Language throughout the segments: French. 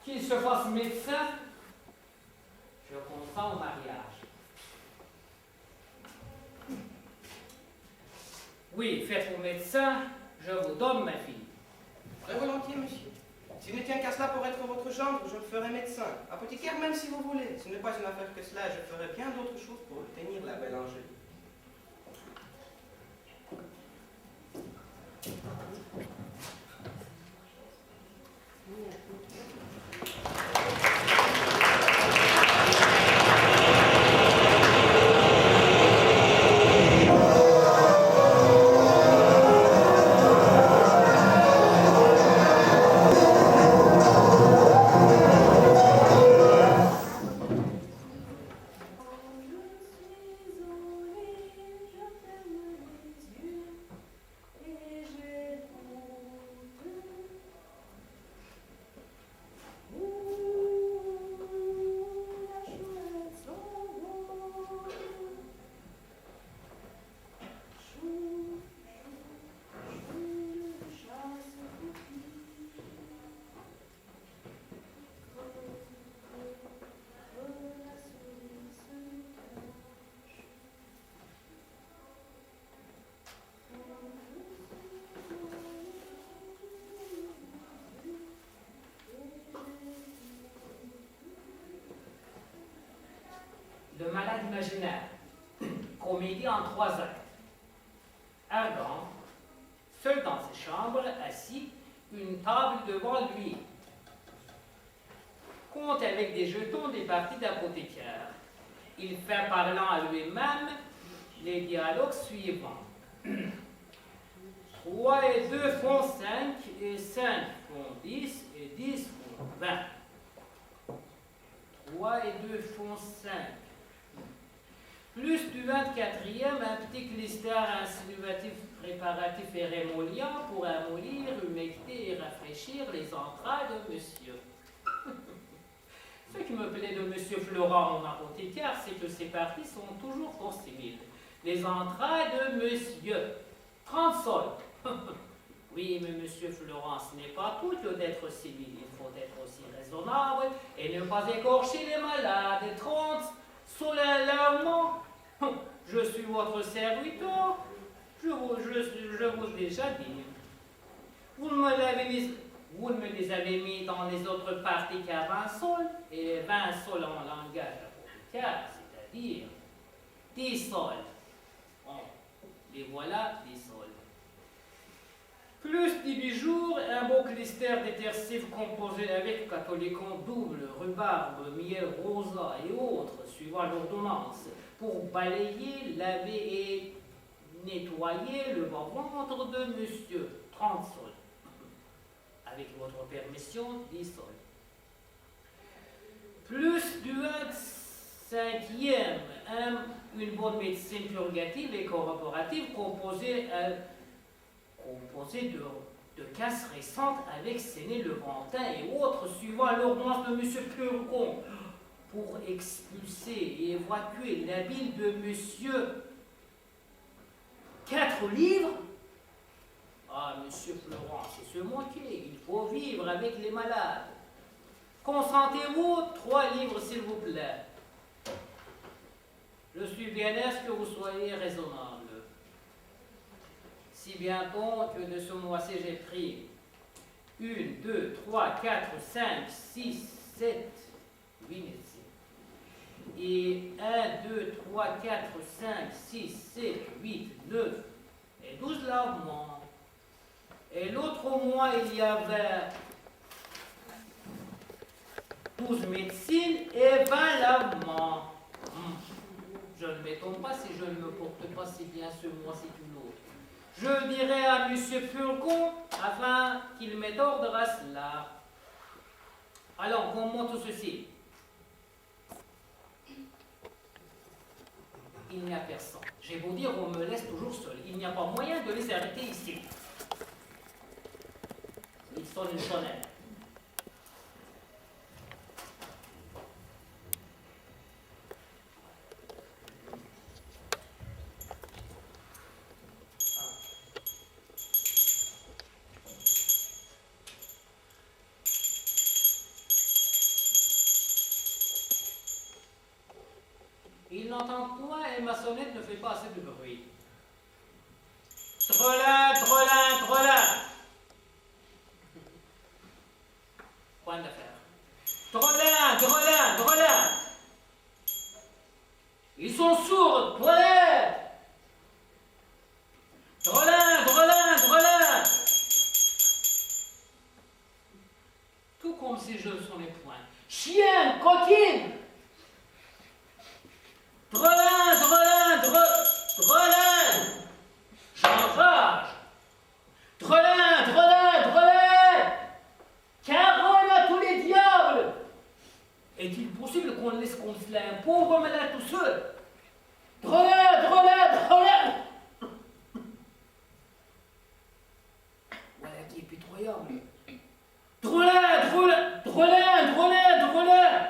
qu'il se fasse médecin, je consens au mariage. Oui, faites pour médecin, je vous donne ma fille. Très volontiers, monsieur. S'il ne tient qu'à cela pour être votre gendre, je le ferai médecin. Apothicaire même si vous voulez. Ce n'est pas une affaire que cela, je ferai bien d'autres choses pour obtenir la belle Angélique. Le malade imaginaire, comédie en 3 actes. Argan, seul dans ses chambres, assis, une table devant lui. Compte avec des jetons des parties d'apothicaire. Il fait parlant à lui-même les dialogues suivants. 3 et 2 font 5, et 5 font 10, et 10 font 20. 3 et 2 font 5. Plus du 24e, un petit clister insinuatif, préparatif et rémolient pour amollir, humecter et rafraîchir les entrailles de monsieur. Ce qui me plaît de monsieur Florent, mon apothicaire, c'est que ses parties sont toujours constimiles. Les entrailles de monsieur. 30 sols. Oui, mais monsieur Florent, ce n'est pas tout que d'être civil. Il faut être aussi raisonnable et ne pas écorcher les malades. 30 sols alarmants. Je suis votre serviteur, je vous ai déjà dit. Vous ne me les avez mis dans les autres parties qu'à 20 sols, et 20 sols en langage apothicaire, c'est-à-dire 10 sols. Bon, les voilà, 10 sols. Plus 10 jours, un beau clister d'étercifs composé avec catholicon double, rhubarbe, miel rosa et autres, suivant l'ordonnance, pour balayer, laver et nettoyer le bas-ventre de monsieur. 30 sols. Avec votre permission, 10 sols. Plus du 25e, une bonne médecine purgative et corroborative composée de casses récentes avec Séné-Levantin et autres, suivant l'ordonnance de monsieur Purgon, pour expulser et évacuer la ville de monsieur 4 livres. Ah, monsieur Florent, c'est se moquer, il faut vivre avec les malades. Consentez-vous 3 livres, s'il vous plaît. Je suis bien aise que vous soyez raisonnable. Si bien donc que de ce mois-ci j'ai pris 1, 2, 3, 4, 5, 6, 7, 8 médecins. Et 1, 2, 3, 4, 5, 6, 7, 8, 9 et 12 lavements. Et l'autre mois, il y avait 12 médecines et 20 lavements. Je ne m'étonne pas si je ne me porte pas si bien ce mois-ci que l'autre. Je dirai à M. Purgon afin qu'il mette ordre à cela. Alors, comment tout ceci? Il n'y a personne. J'ai beau dire, on me laisse toujours seul. Il n'y a pas moyen de les arrêter ici. Il sonne une sonnette. Il n'entend que moi et ma sonnette ne fait pas assez de bruit. Drolin, drolin, drolin. Point d'affaire. Drolin, drolin, drolin. Ils sont sourds, drolin. Drolin, drolin, drolin. Tout comme si je sonnais point. Chien, coquine. Drolin, drolin, drolin. J'enrage. Drolin, drolin, drolin. Carogne à tous les diables. Est-il possible qu'on laisse comme cela un pauvre malade tout seul? Drolin, drolin, drolin. Voilà qui est pitoyable. Drolin, drolin, drolin, drolin, drolin.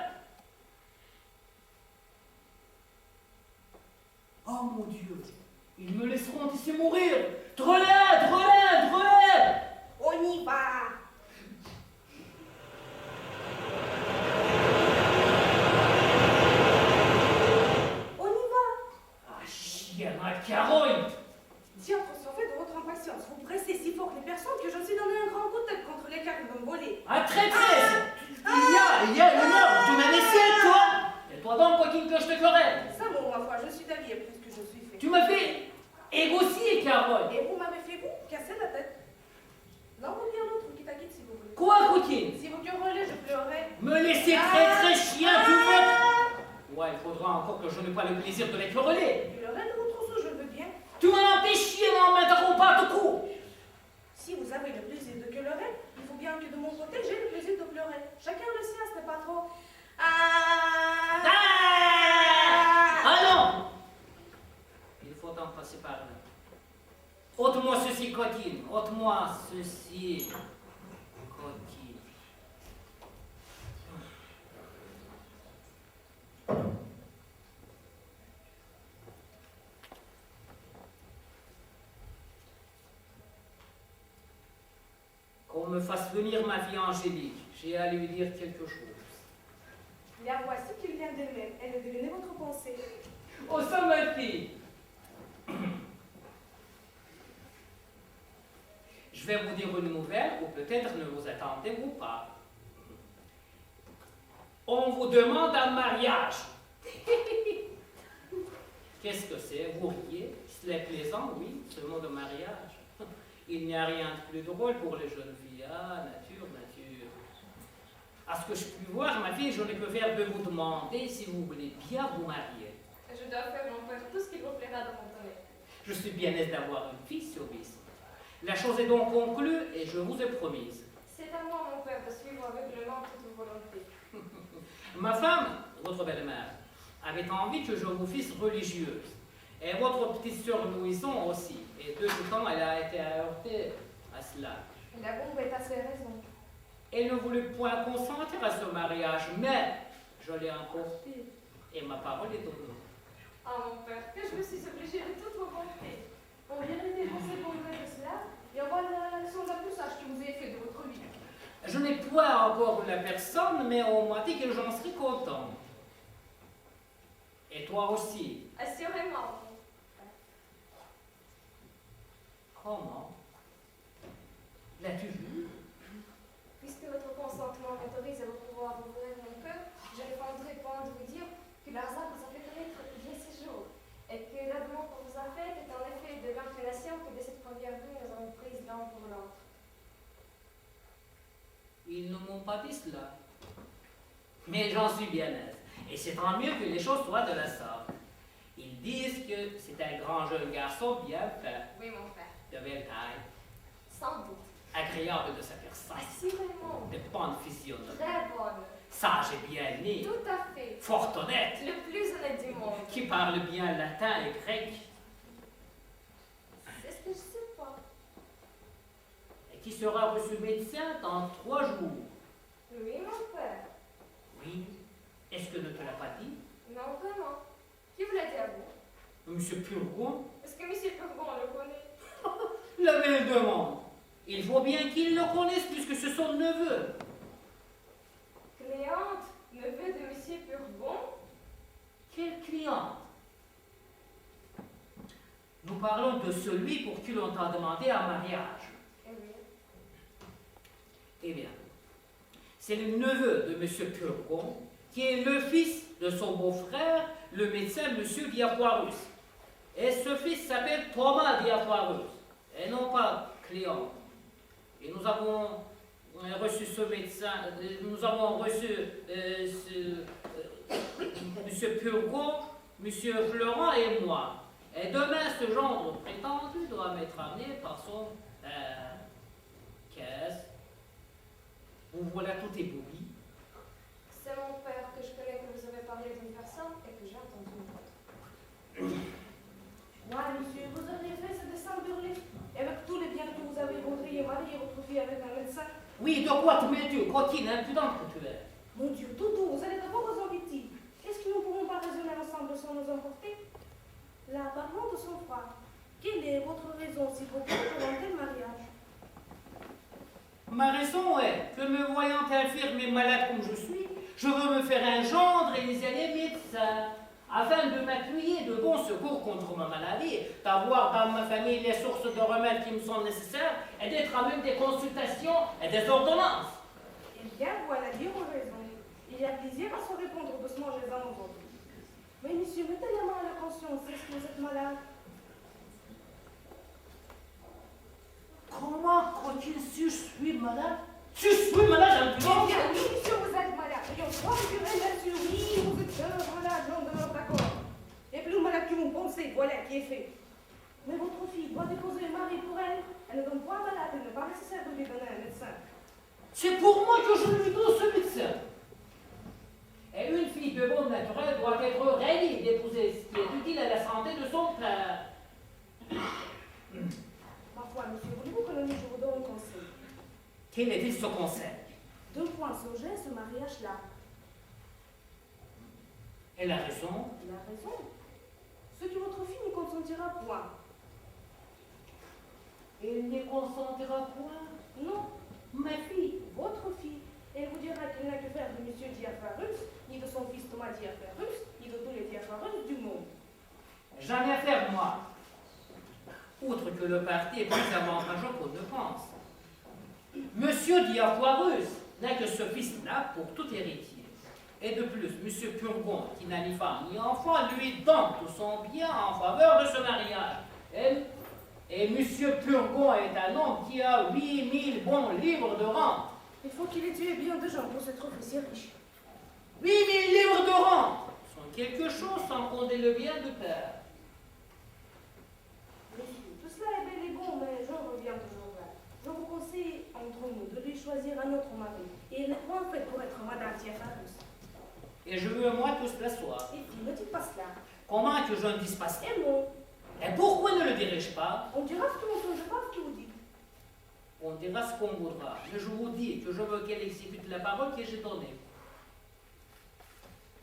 Oh mon Dieu, ils me laisseront ici mourir. Drolin, drolin, drolin. On y va. On y va. Ah, chien, ma carogne. Diable, fait de votre impatience. Vous pressez si fort les personnes que je suis donné un grand coup de tête contre les cartes de me voler. Un traîtresse. Il y a une heure, tu m'as laissé, toi. Et toi donc, coquine, que je te querelle. Ça, bon, ma foi, je suis d'avis après ce que je suis fait. Tu m'as fait égocier, Caroline. Et vous m'avez fait, vous, casser la tête. Non, ou bien l'autre qui t'a quitté si vous voulez. Quoi, coquine? Si vous querellez, je pleurerai. Me laisser traîtresse, chien, tu veux? Ouais, il faudra encore que je n'ai pas le plaisir de les quereller. Pleurer de votre sou, je le veux bien. Tu m'as empêché, n'en m'interromps pas tout coup. Si vous avez le plaisir de pleurer, il faut bien que de mon côté, j'ai le plaisir de pleurer. Chacun le sien, ce n'est pas trop. Ah non! Il faut en passer par là. Ôte-moi ceci, coquine. Ôte-moi ceci, coquine. Qu'on me fasse venir ma fille Angélique. J'ai à lui dire quelque chose. La voici qu'il vient d'elle-même. Elle a deviné votre pensée. Oh, ça, ma fille. Je vais vous dire une nouvelle, ou peut-être ne vous attendez-vous pas. On vous demande un mariage. Qu'est-ce que c'est? Vous riez? C'est plaisant, oui, ce mot de mariage. Il n'y a rien de plus drôle pour les jeunes filles. Ah, nature, nature. À ce que je puis voir, ma fille, je ne peux faire que vous demander si vous voulez bien vous marier. Je dois faire mon père tout ce qui vous plaira de mon tonnerre. Je suis bien aise d'avoir une fille sur 10. La chose est donc conclue et je vous ai promise. C'est à moi, mon père, de suivre aveuglément toute volonté. Ma femme, votre belle-mère, avait envie que je vous fisse religieuse. Et votre petite sœur Louison aussi. Et de tout temps, elle a été heurtée à cela. La bombe est assez raison. Elle ne voulait point consentir à ce mariage, mais je l'ai emporté. Et ma parole est donnée. Ah, mon père, que je me suis obligée de toute volonté. On vient de dénoncer pour vrai de cela, et on voit l'action la plus sage que vous ayez fait de votre vie. Je n'ai point encore la personne, mais on m'a dit que j'en serais content. Et toi aussi. Assurément. Comment? L'as-tu vu? Puisque votre consentement m'autorise à vous pouvoir ouvrir mon cœur, je ne prendrai point de vous dire que le hasard vous a fait connaître bien ces jours, et que la demande qu'on vous a faite est en effet de l'inclination que de cette première vue nous avons prise l'un pour l'autre. Ils ne m'ont pas dit cela. Mais j'en suis bien aise. Et c'est tant mieux que les choses soient de la sorte. Ils disent que c'est un grand jeune garçon bien fait, Oui, mon père. de belle taille, Sans doute. agréable de sa personne, Assurément. de bonne physionomie, Très bonne. sage et bien né, Tout à fait. fort honnête, Le plus honnête du monde. qui parle bien latin et grec, C'est ce que je sais pas. et qui sera reçu médecin dans 3 jours. Oui, mon père. Oui, est-ce que ne te l'a pas dit? Non, vraiment. Qui vous l'a dit à vous? Monsieur Purgon? Est-ce que M. Purgon le connaît? La belle demande. Il faut bien qu'il le connaisse puisque c'est son neveu. Cléante, neveu de M. Purgon? Quel client? nous parlons de celui pour qui l'on t'a demandé un mariage. Eh oui. Eh bien, c'est le neveu de M. Purgon, qui est le fils de son beau-frère, le médecin M. Diafoirus. Et ce fils s'appelle Thomas Diafoirus, et non pas Cléant. Et nous avons reçu ce médecin, nous avons reçu M. Purgon, M. Florent et moi. Et demain, ce gendre prétendu doit m'être amené par son caisse. Vous voilà tout ébloui. C'est mon père que je connais que vous avez parlé d'une personne et que j'ai entendu une autre. Ouais, monsieur, vous auriez fait ce dessin burlé. Et avec tous les biens que vous avez voudriez marier votre fille avec un médecin. Oui, de quoi te mets-tu, coquine impudente que tu es? Mon Dieu, Doudou, vous allez d'abord aux ambitives. Est-ce que nous ne pourrons pas raisonner ensemble sans nous emporter? Là, parlons de son froid. Quelle est votre raison, s'il vous plaît, pour un tel mariage? Ma raison est que me voyant infirme et malade comme je suis, je veux me faire un gendre et les aller médecin, afin de m'appuyer de bons secours contre ma maladie, d'avoir dans ma famille les sources de remèdes qui me sont nécessaires et d'être à même des consultations et des ordonnances. Eh bien, voilà dire vos raisons. Il y a plaisir à se répondre doucement les uns aux autres. Mais monsieur, mettez la main à la conscience, est-ce que vous êtes malade? Comment crois-tu si je suis malade? Si je suis malade, Eh impudente? bien, oui, monsieur, vous êtes malade. Voyons, rassurez, monsieur, oui, vous êtes malade, non, de notre accord. Et plus malade que vous pensez, voilà qui est fait. Mais votre fille doit déposer un mari pour elle. Elle ne donne point malade, il n'est pas nécessaire de lui donner un médecin. C'est pour moi que je lui donne ce médecin. Et une fille de bon naturel doit être ravie d'épouser ce qui est utile à la santé de son père. Ma foi, monsieur, voulez-vous que je vous donne un conseil? Quel est-il ce conseil? Deux points songez ce mariage-là. Elle a raison. Il a raison. Ce que votre fille ne consentira point. Elle ne consentira point. Non, Ma fille. votre fille. Elle vous dira qu'il n'a que faire de monsieur Diafoirus, ni de son fils Thomas Diafoirus, ni de tous les Diafoirus du monde. J'en ai affaire, moi. Outre que le parti est plus avantageux qu'on ne pense. Monsieur Diafoirus n'a que ce fils-là pour tout héritier. Et de plus, monsieur Purgon, qui n'a ni femme ni enfant, lui donne tout son bien en faveur de ce mariage. Et monsieur Purgon est un homme qui a 8000 bons livres de rente. Il faut qu'il ait tué bien de gens pour s'être officier riche. 8000 livres de rente sont quelque chose sans compter le bien de père. Monsieur, tout cela est bel et bon, mais j'en reviens toujours là. Je vous conseille, entre nous, de lui choisir un autre mari. Et il n'est point fait pour être madame Diafoirus. Et je veux moi tout cela soit. Et puis, ne dites pas cela. Comment que je ne dise pas cela? Et non, Et pourquoi ne le dirais-je pas? on dira ce que l'on songe pas, ce que vous dites. On dira ce qu'on voudra. Mais je vous dis que je veux qu'elle exécute la parole que j'ai donnée.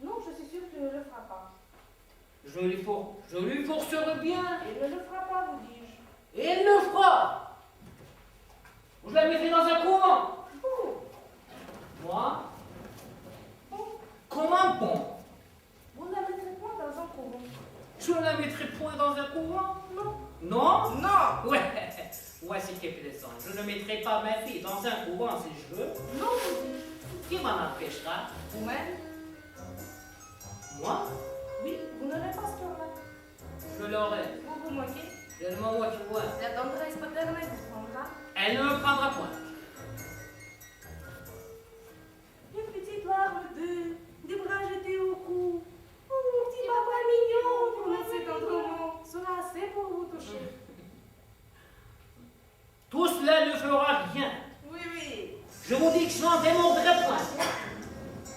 Non, je suis sûre qu'il ne le fera pas. Je lui forcerai bien. Il ne le fera pas, vous dis-je. Et elle le fera. Je la mettrai dans un couvent. Oh, Moi, bon, comment bon? vous ne la mettrez point dans un couvent. Je ne la mettrai point dans un couvent? Non. Non? Non! Ouais, ouais, c'est très plaisant. Je ne mettrai pas ma fille dans un couvent si je veux. Non, vous dites. Qui m'en empêchera? Vous-même? Moi? Oui, vous n'aurez pas ce cœur-là. Je l'aurai. Vous vous moquez. Le moment où tu vois. La tendresse paternelle vous prendra. Elle ne me prendra point. Une petite larme des bras jetés au cou. Oh, mon petit papa mignon, vous laissez tendrement, sera assez pour vous toucher. Tout cela ne fera rien. Oui, oui. Je vous dis que je n'en démordrai point.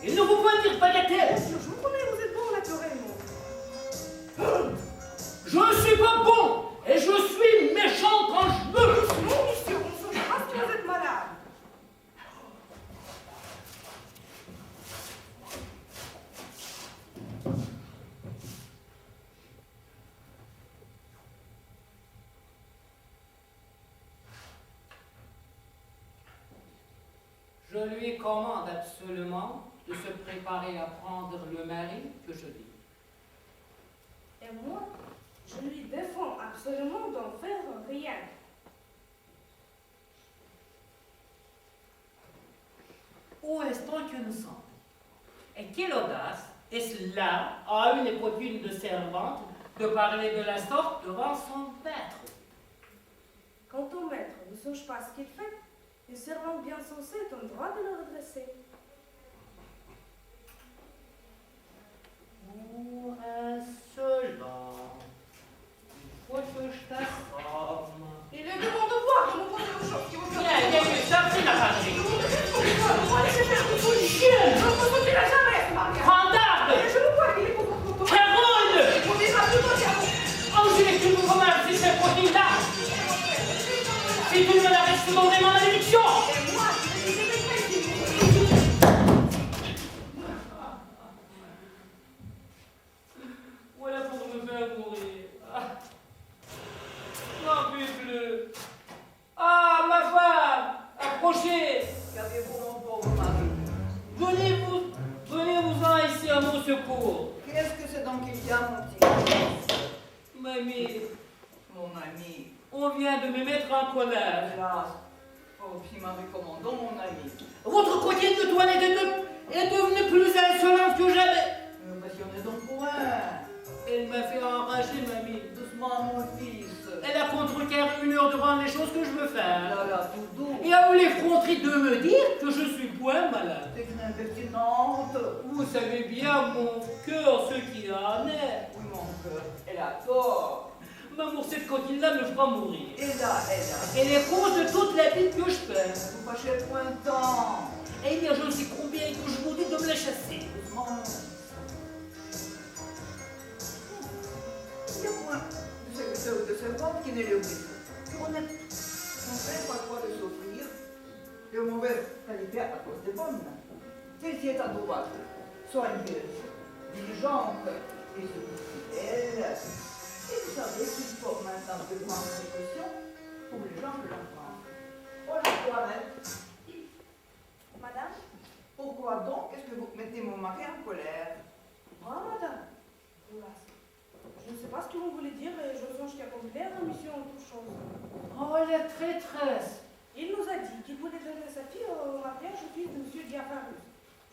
Il ne faut pas dire bagatelle. Monsieur, je vous connais, vous êtes bon naturellement. Je ne suis pas bon et je suis méchant quand je veux. Non, monsieur, on ne saura pas que vous êtes malade. Je lui commande absolument de se préparer à prendre le mari que je dis. Et moi, Je lui défends absolument d'en faire rien. Où est-ce donc que nous sommes? Et quelle audace est-ce là, à une époque de servante, de parler de la sorte devant son maître? Quand ton maître ne sache pas ce qu'il fait, une servante bien censée est en droit de le redresser. Pour insolent, il faut que je t'assomme. Il est de mon devoir de me poser aux choses qui vous Viens, viens, viens, ça, c'est la patrie. Vous laissez faire ce fou chien. Je ne vous sortira jamais, Maria. Prends garde! Je le vois qu'il est pour votre tour. Caroline! Il vous dira tout entièrement. Oh, je vais que nous remercier cette coquille-là! Si tu me la restes dans ma malédiction! Et moi, je vais vous aider. Voilà pour me faire mourir. N'en puis plus. Ah, ma femme! Approchez! Qu'avez-vous, mon pauvre mari? Venez-vous-en ici à mon secours. Qu'est-ce que c'est donc qu'il y a, mon petit? Mamie, Mon ami. on vient de me mettre en colère. Hélas, oh, si m'avait commandé, mon ami. Votre coquine de toilette est devenue plus insolente que jamais. Me passionnez donc pour un. Elle m'a fait enrager, mamie. Doucement, mon fils. Elle a contrecarré une heure de rendre les choses que je veux faire. Là, là, tout doux. Et a eu l'effronterie de me dire que je suis point malade. C'est une impertinente. Vous savez bien, mon cœur, ce qu'il en est. Oui, mon cœur, elle a tort. Maman, cette coquine-là me fera mourir. Et là, Elle est cause de toute la vie que je fais. vous fâchez point tant. Eh bien, je ne sais combien que je vous dis de me la chasser. Doucement. Il y a point de serviteur ou de servante qui n'est le but. Que honnête, mon père parfois de souffrir, de mauvaise qualité à cause des bonnes. Celle-ci est adorable, soigneuse, diligente et surtout fidèle. Et vous savez qu'il faut maintenant de grandes précautions pour les gens de l'enfant. Oh, la toilette. Madame? Pourquoi donc est-ce que vous mettez mon mari en colère? Moi, madame. Hélas. Je ne sais pas ce que vous voulez dire et je songe qu'accomplir la mission en toute chose. Oh, la traîtresse. Il nous a dit qu'il voulait donner sa fille au mariage au fils de M. Diafarus.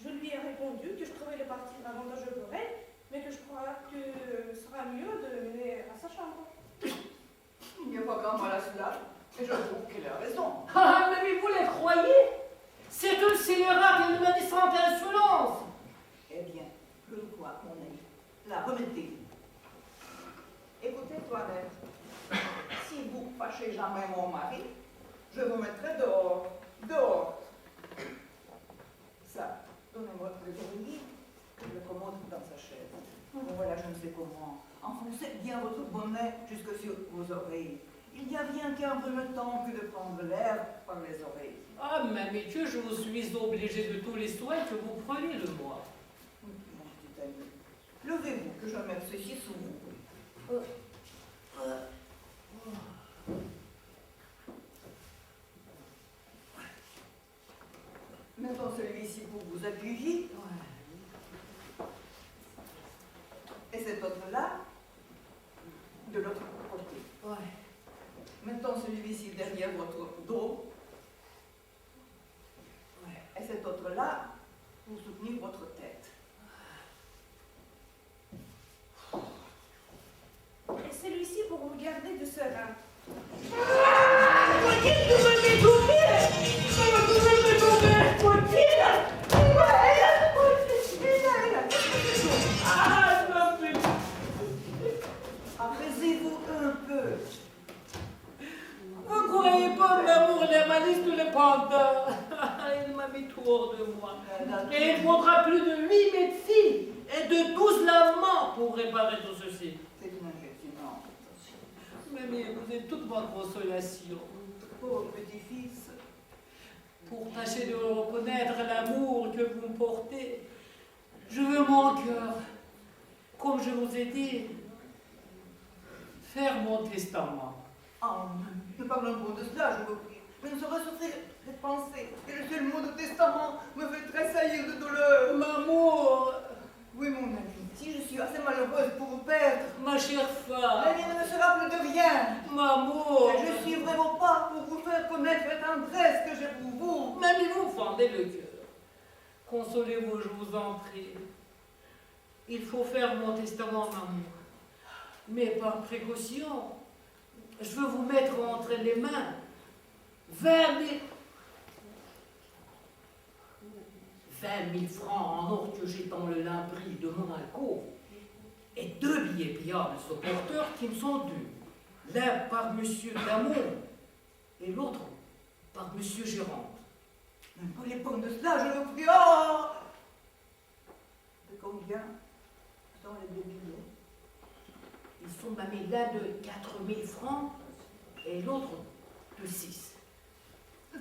Je lui ai répondu que je trouvais le parti avantageux pour elle, mais que je crois que ce sera mieux de mener à sa chambre. Il n'y a pas grand mal à cela, et je trouve qu'elle a raison. Ah, mais vous la croyez? C'est une scélérate et une médisante insolence. Eh bien, je le crois, mon ami. La remettez-vous. Écoutez, Toinette, si vous fâchez jamais mon mari, je vous mettrai dehors. Dehors. Ça, donnez-moi le oreiller, que je le commande dans sa chaise. Bon, voilà, je ne sais comment. Enfoncez bien votre bonnet jusque sur vos oreilles. Il n'y a rien qu'un temps que de prendre l'air par les oreilles. Ah, mamie, que je vous suis obligé de tous les soins que vous prenez de moi. Mon petit ami, levez-vous que je mette ceci sous vous. Mettons celui-ci pour vous appuyer. Et cet autre-là, de l'autre côté. Ouais. Mettons celui-ci derrière votre dos. Et cet autre-là, pour soutenir votre tête. Et celui-ci pour vous garder de serein. Ah, non plus. Apaisez-vous un peu. Vous croyez pas l'amour, les malices, tous les pandas. Il m'a mis tout hors de moi. Et il faudra plus de 8 médecines et de 12 lavements pour réparer tout ceci. C'est une impertinence. Mamie, vous êtes toute ma consolation. Pauvre petit-fils. Pour tâcher de reconnaître l'amour que vous me portez, je veux mon cœur, comme je vous ai dit, faire mon testament. Ah, ne parlons pas de cela, je vous prie. Mais ne saurais souffrir cette pensée. Et le seul mot de testament me fait tressaillir de douleur. Maman, Oui, mon ami, si je suis assez malheureuse pour vous perdre, ma chère la femme, mienne tendresse que j'ai pour vous. Mamie, vous fendez le cœur. Consolez-vous, je vous en prie. Il faut faire mon testament, maman. Mais par précaution, je veux vous mettre entre les mains 20 000 francs en or que j'ai dans le lambris de mon alcôve et 2 billets payables au porteur qui me sont dus. L'un par monsieur Damon et l'autre par monsieur Gérard. Mais pour les pommes de cela, je le prie. Oh de combien sont les 2 billets? Ils sont mamie l'un de 4 000 francs et l'autre de 6.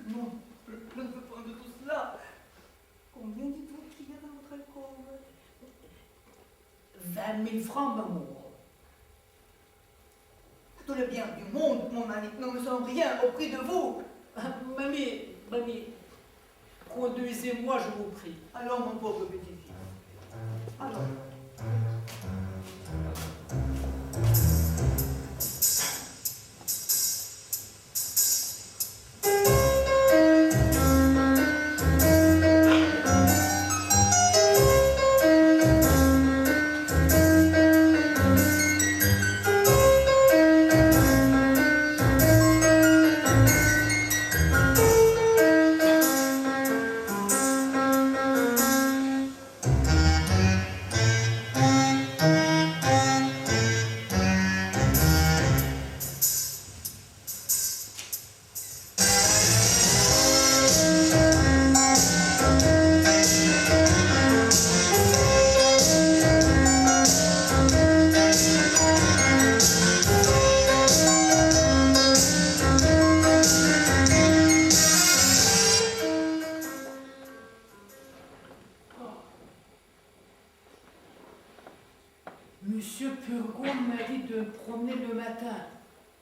Non, je ne veux pas de tout cela. Combien dites-vous qu'il y a dans votre alcôve? 20 000 francs, maman. Tout le bien du monde, mon ami, ne me semble rien au prix de vous. Mamie, conduisez-moi, je vous prie. Alors, mon pauvre petit-fils, alors. Monsieur Purgon m'a dit de me promener le matin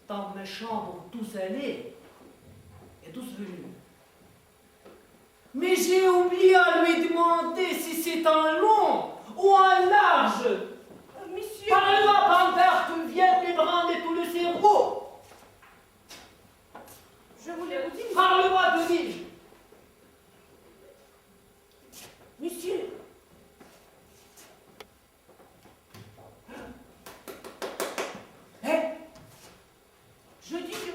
dans ma chambre tous allés et tous venus. Mais j'ai oublié à lui demander si c'est en long ou en large. Monsieur, Parle-moi, pancarte, tu viens m'ébranler tout le cerveau. je voulais vous dire, Parle-moi, Denis. monsieur, Hein? je dis que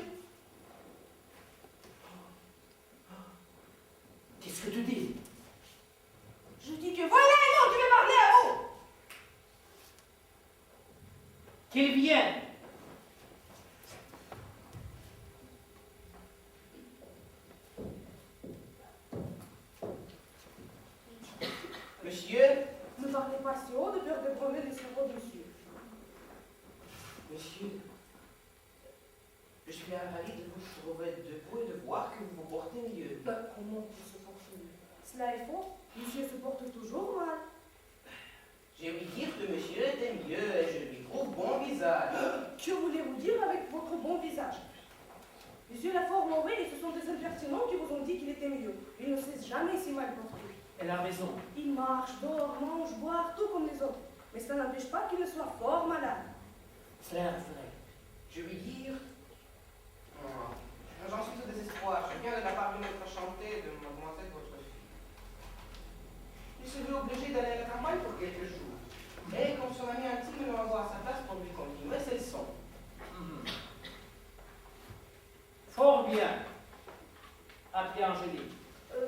Qu'est-ce que tu dis? Je dis que voilà, non, tu veux parler à vous. Qu'il vienne. Monsieur, Ne parlez pas si haut de peur de brûler les cerveaux, monsieur. monsieur, je suis invalide, vous trouvez de beau et de voir que vous vous portez mieux. Comment vous se portez mieux? Cela est faux. Monsieur se porte toujours mal. J'ai ouï dire que monsieur était mieux et je lui trouve bon visage. Que voulez-vous dire avec votre bon visage? Monsieur l'a fort mauvais et ce sont des impertinents qui vous ont dit qu'il était mieux. Il ne cesse jamais si mal porté. Elle a raison. Il marche, dort, mange, boit, tout comme les autres. Mais cela n'empêche pas qu'il ne soit fort malade. C'est vrai. Je lui dire. J'en suis au désespoir. Je viens de la part de notre chanté de mademoiselle votre fille. Je suis obligé d'aller à la campagne pour quelques jours. Et comme son ami intime me l'envoie à sa place pour lui continuer ses leçons. Fort bien. Appelez Angélique.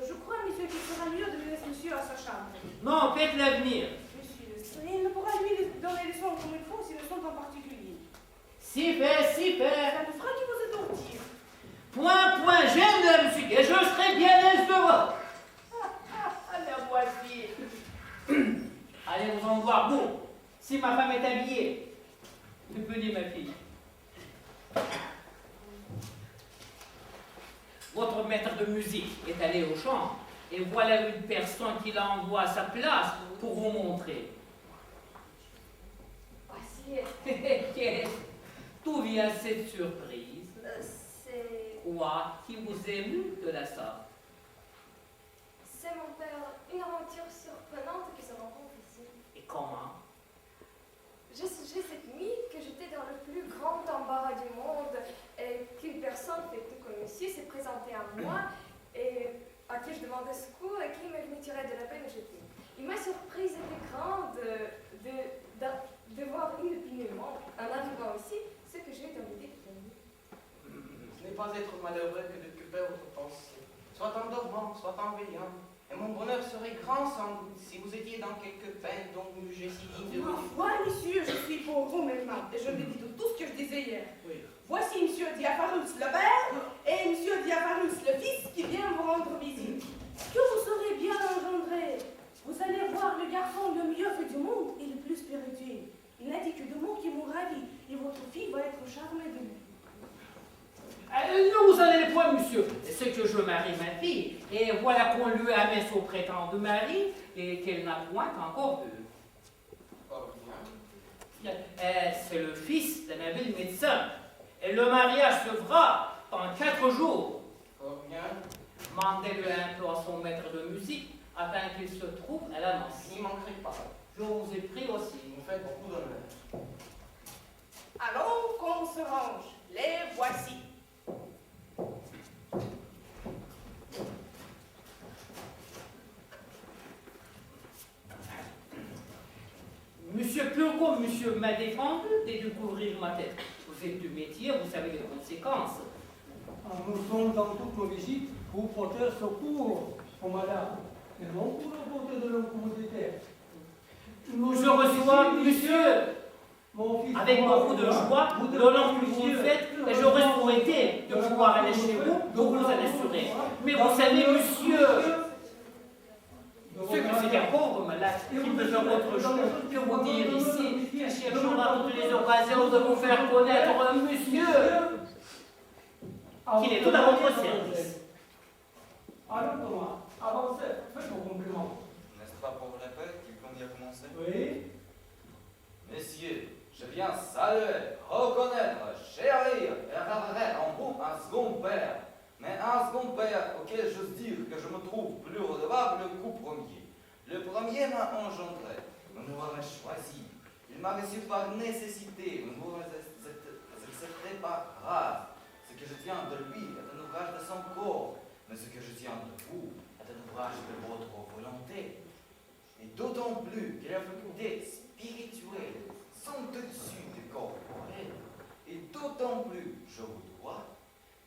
Je crois, monsieur, qu'il sera mieux de laisser monsieur à sa chambre. Non, faites l'avenir. Monsieur, il ne pourra lui donner les leçons comme il faut, ses leçons en particulier. Si fait. Ça ne fera qu'il vous étourdir. Point, j'aime monsieur, et je serai bien aise de voir. La voici. Allez vous en voir, bon. Si ma femme est habillée, venez ma fille. Votre maître de musique est allé au chant, et voilà une personne qui l'envoie à sa place pour vous montrer. Voici, D'où vient cette surprise? c'est Quoi qui vous émeut de la sorte? c'est mon père, une aventure surprenante qui se rencontre ici. Et comment? J'ai songé cette nuit que j'étais dans le plus grand embarras du monde et qu'une personne fait tout comme monsieur s'est présenté à moi et à qui je demandais secours et qui me tirait de la peine et jeté. Et ma surprise était grande de voir inopinément, en arrivant ici, ce que j'ai dans l'idée de faire. Ce n'est pas être malheureux que d'occuper votre pensée, soit en dormant, soit en veillant. Et mon bonheur serait grand sans doute si vous étiez dans quelque peine dont j'ai si digne de Ma vous. foi, monsieur, je suis pauvre maintenant, et je l'ai dit de tout ce que je disais hier. Oui. Voici monsieur Diapharus le père et monsieur Diapharus le fils qui vient vous rendre visite. Que vous serez bien engendré. Vous allez voir le garçon le mieux fait du monde et le plus spirituel. Il n'a dit que deux mots qui m'ont ravi, et votre fille va être charmée de lui. Ne vous en allez point, monsieur. C'est que je marie ma fille, et voilà qu'on lui amène son prétendu mari, et qu'elle n'a point encore vu. Fort bien. C'est le fils d'un habile médecin. Et le mariage se fera en 4 jours. Fort bien. Mandez-le un peu à son maître de musique, afin qu'il se trouve à la danse. N'y manquerai pas. Je vous ai pris aussi. Vous me faites beaucoup d'honneur. Allons qu'on se range. Les voici. Monsieur Purcom, monsieur m'a défendu de découvrir ma tête. Vous êtes du métier, vous savez les conséquences. Nous sommes dans toutes nos visites pour porter secours aux malades, et non pour apporter de l'incommodité. Je reçois, monsieur, Mon fils, avec beaucoup de joie, le long que vous le faites, et j'aurais souhaité de pouvoir aller chez vous pour vous en assurer. Mais vous savez, monsieur, c'est un pauvre malade qui peut faire autre chose que vous dire ici, qui cherchera toutes les occasions de vous faire connaître un monsieur qui est tout à votre service. Alors Thomas, avancez, faites vos compliments. N'est-ce pas pour la paix qu'il convient commencer? Oui. Messieurs, je viens saluer, reconnaître, chérir et révérer en vous un second père. Mais un second père auquel j'ose dire que je me trouve plus redevable qu'au premier. Le premier m'a engendré, vous m'avez choisi. Il m'a reçu par nécessité, vous m'avez accepté par grâce. Ce que je tiens de lui est un ouvrage de son corps, mais ce que je tiens de vous est un ouvrage de votre volonté. Et d'autant plus que la faculté spirituelle sont au-dessus du corporel. Et d'autant plus je vous dois,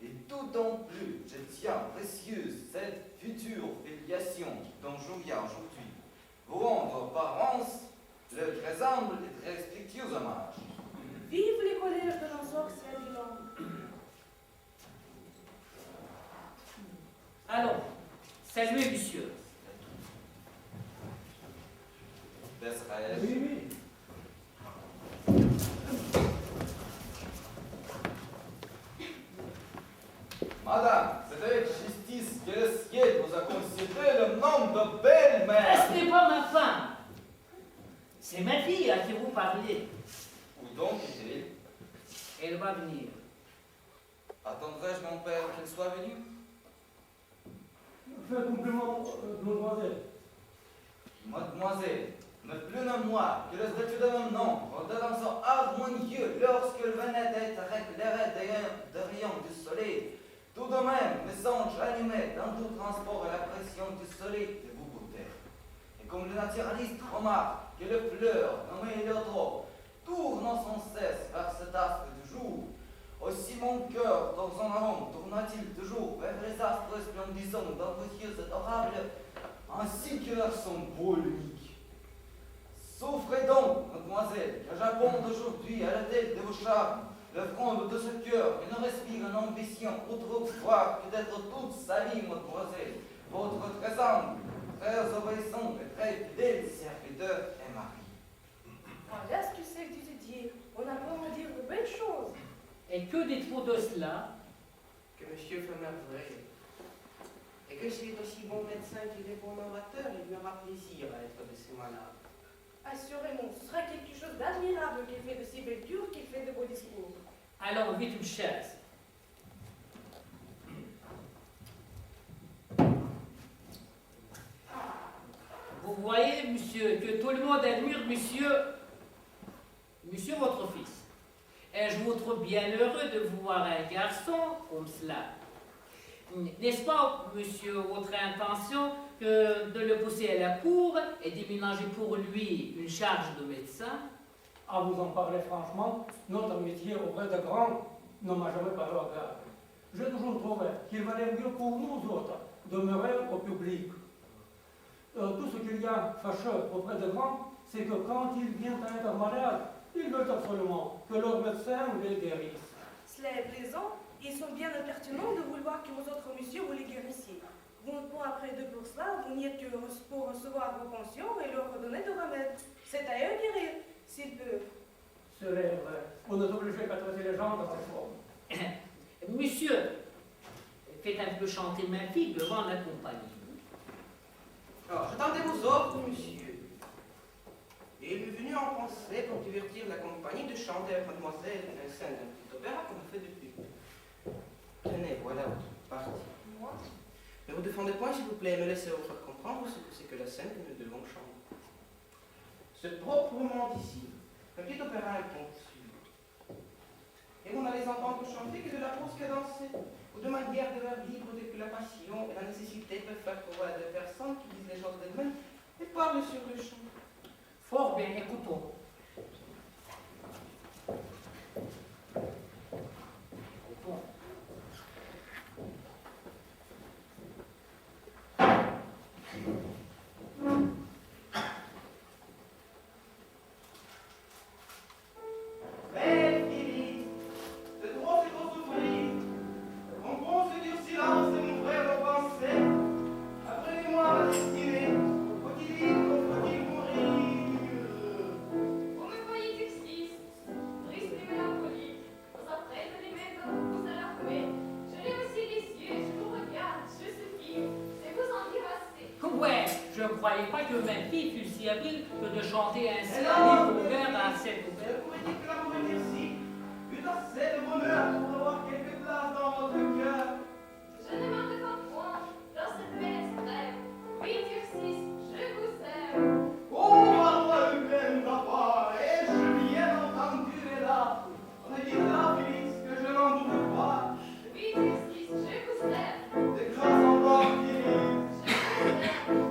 et d'autant plus je tiens précieuse cette future filiation dont je viens aujourd'hui vous rendre par avance le très humble et très respectueux hommage. Vive les collèges de l'ensorcière du Nord. Allons, saluez, monsieur. Laisserai-je Oui, oui. Madame, c'est avec justice que le ciel vous a considéré le nom de belle-mère. Ce n'est pas ma femme. C'est ma fille à qui vous parlez. Où donc est-elle? Elle va venir. Attendrai-je mon père qu'il soit venu? Faites compliments, mademoiselle. Mademoiselle, ne plus nommer-moi que le statut de mon nom, ordonnant son harmonieux lorsqu'il venait d'être éclairé des rayons du soleil. Tout de même, mes songes animés dans tout transport et la pression du soleil de vous beauté. Et comme le naturaliste remarque que le fleur nommé Héliotro tourne sans cesse vers cet astre du jour, aussi mon cœur, dans son arôme, tourna-t-il toujours vers les astres resplendissants dans vos yeux adorables, ainsi que leur son beau unique. Souffrez donc, mademoiselle, que j'abonde aujourd'hui à la tête de vos charmes, le front de ce cœur qui ne respire une ambition autrefois que d'être toute sa vie, mademoiselle, votre très humble, très obéissant et très fidèle serviteur et mari. Voilà ce que c'est que tu te dis. On apprend à dire de belles choses. Et que dites-vous de cela? Que monsieur fait merveille. Et que c'est aussi bon médecin qu'il est bon orateur, il lui aura plaisir à être de ses malades. Assurément, ce sera quelque chose d'admirable qu'il fait de si belles cures, qu'il fait de beaux discours. Allons, vite une chaise. Vous voyez, monsieur, que tout le monde admire monsieur votre fils. Et je vous trouve bien heureux de voir un garçon comme cela, N'est-ce pas, monsieur, votre intention que de le pousser à la cour et déménager pour lui une charge de médecin? À vous en parler franchement, notre amitié auprès de grands ne m'a jamais paru agréable. J'ai toujours trouvé qu'il valait mieux pour nous autres demeurer au public. Tout ce qu'il y a fâcheux auprès de grands, c'est que quand ils viennent à être malades, ils veulent absolument que leur médecin les guérisse. Cela est plaisant. Ils sont bien impertinents de vouloir que vous autres messieurs vous les guérissiez. Vous n'êtes pas après de pour cela, vous n'y êtes que pour recevoir vos pensions et leur redonner de remèdes. C'est à eux de guérir, s'ils peuvent. C'est vrai, vous nous obligez qu'à traiter les gens de cette forme. Monsieur, faites un peu chanter ma fille devant la compagnie. Alors, j'attendais vos ordres, monsieur. Et il m'est venu en pensée, pour divertir la compagnie, de chanter avec mademoiselle une scène d'un petit opéra qu'on a fait depuis. Tenez, voilà votre partie. Moi, Ne vous défendez point, s'il vous plaît, et me laissez vous faire comprendre ce que c'est que la scène que nous devons chanter. C'est proprement d'ici. Un petit opéra imponctuel. Et on a les entendre chanter que de la prose cadencée, ou de manière de vers libre dès que la passion et la nécessité peuvent faire croire à deux personnes qui disent les choses d'elles-mêmes et parlent sur le champ. Fort bien, écoutons. Écoutons. Mais, Philippe, c'est trop souffrir. Comprends ce dur silence de mon frère aux pensées. Apprenez-moi ma destinée. Faut-il vivre ou faut-il mourir? vous me voyez justice, triste et mélancolique. Vous apprêtez les mains vous alarmez. Je lève aussi les yeux, je vous regarde, je suffis. C'est vous en dire assez. Ouais, je ne croyais pas que ma fille fût si habile que de chanter ainsi Elle à a- livre ouvert à cette Je ouverte. pourrais dire que l'amour est merci. Eut assez de bonheur pour avoir quelque place dans votre cœur. Je ne m'en réponds point dans cette belle extrême. Oui, Turcis, je vous aime. Oh, parle le plein papa, ai-je bien entendu les là? On a dit là, Félix, que je n'en doute pas. Oui, Turcis, je vous aime. Des grâces encore, Félix. Je vous aime.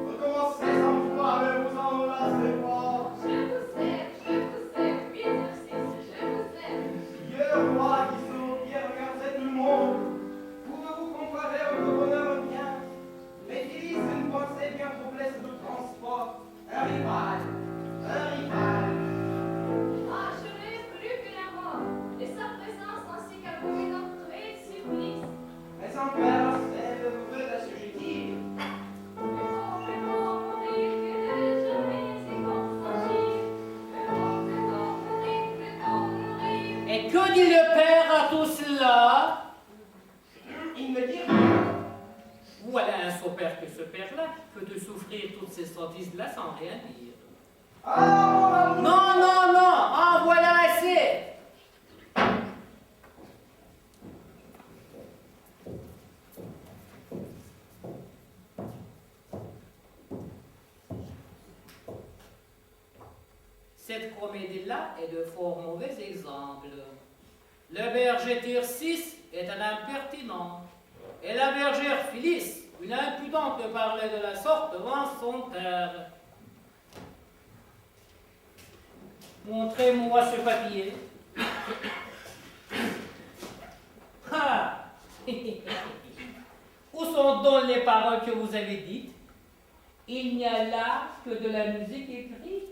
Recommencez sans foi, ne vous enlacez pas. Je vous aime, oui, Turcis, je vous aime. Vieux roi qui sur pierre regardait tout le monde, pouvez-vous comparer votre bonheur au mien? Mais Félix, une pensée bien trop blesse de transport. Un rival, un rival. Ah, je rêve plus que la mort, et sa présence ainsi qu'à vous une entrée de supplice. Mais son père, c'est le feu d'assujettir. Plus fort mourir que de jamais y consentir. Plus fort mourir. Et que dit le père à tout cela? Il me dit rien. Voilà un sot père que ce père-là peut de souffrir toutes ces sottises-là sans rien dire. Ah, mon amour. Non, non, non, en voilà assez. Cette comédie-là est de fort mauvais exemple. Le berger Tircis est un impertinent, et la bergère Phyllis, une impudente de parler de la sorte devant son père. Montrez-moi ce papier. Ah. Où sont donc les paroles que vous avez dites? Il n'y a là que de la musique écrite.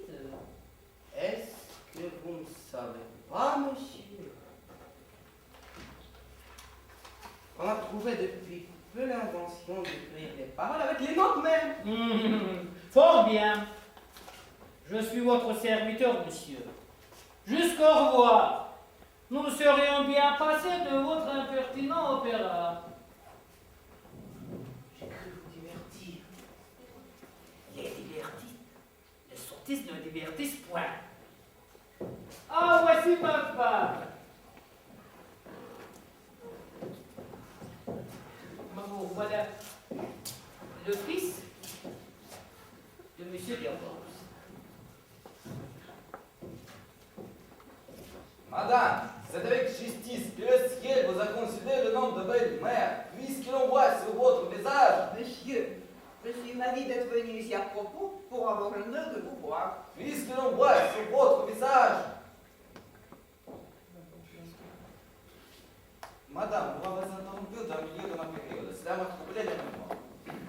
Est-ce que vous ne savez pas, monsieur, qu'on a trouvé depuis peu l'invention d'écrire les paroles avec les notes même? Fort bien. Je suis votre serviteur, monsieur. Jusqu'au revoir. Nous serions bien passés de votre impertinent opéra. J'ai cru vous divertir. Les divertis. Les sottises ne divertissent point. Ah, voici papa. Maman, voilà le fils de monsieur Bergos. Madame, c'est avec justice que le ciel vous a considéré le nom de belle-mère, puisque venu ici à propos pour avoir l'honneur de vous voir. Puisque l'on voit sur votre visage. Madame, vous m'avez interrompu dans le milieu de ma période. Cela m'a troublé les mémoires.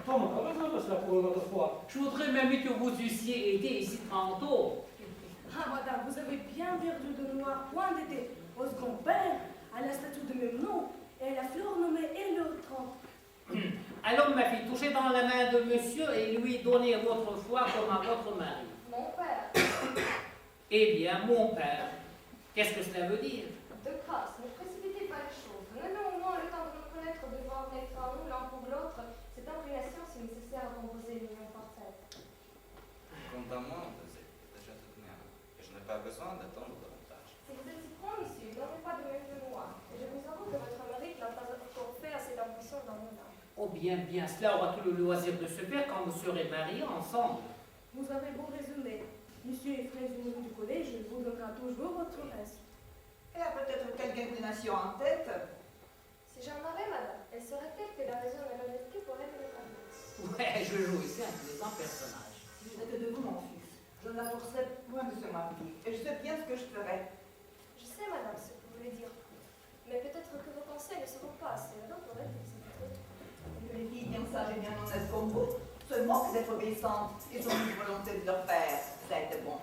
Thomas, on va résoudre cela pour une autre fois. Je voudrais même que vous eussiez été ici tantôt. Ah, madame, vous avez bien perdu de noir point d'été. Au second père, à la statue de même nom, et la fleur nommée Héliotrampe. Alors, ma fille, touchez dans la main de monsieur et lui donnez votre foi comme à votre mari. Mon père, Eh bien, mon père, qu'est-ce que cela veut dire? de grâce, ne précipitez pas les choses. Donnez-nous au moins le temps de nous connaître, de voir naître en nous l'un pour l'autre. Cette inclination, si nécessaire, à composer l'union parfaite. Quant à moi, c'est déjà tout bien. Et je n'ai pas besoin d'attendre davantage. Si vous êtes si prompt, monsieur, n'avez pas de même que moi. Et je vous avoue que votre mérite n'a pas encore fait assez d'ambition dans mon âme. Oh bien, bien, cela aura tout le loisir de se faire quand vous serez mariés ensemble. Vous avez beau raisonner. Monsieur est frère du du collège, vous donnera toujours votre reste. Elle a peut-être quelque inclination en tête. Si j'en avais, madame, elle serait telle que la raison et l'honnêteté pourraient me l'épargner. Ouais, je joue ici un plaisant personnage. Si j'étais de vous, mon fils, je ne la forcerais point de se marier. Et je sais bien ce que je ferais. Je sais, madame, ce que vous voulez dire. Mais peut-être que vos conseils ne seront pas assez heureux pour être exécutés. Les filles bien sages et bien honnêtes comme vous se moquent d'être obéissantes et sont une volonté de leur père. Ça a été bon.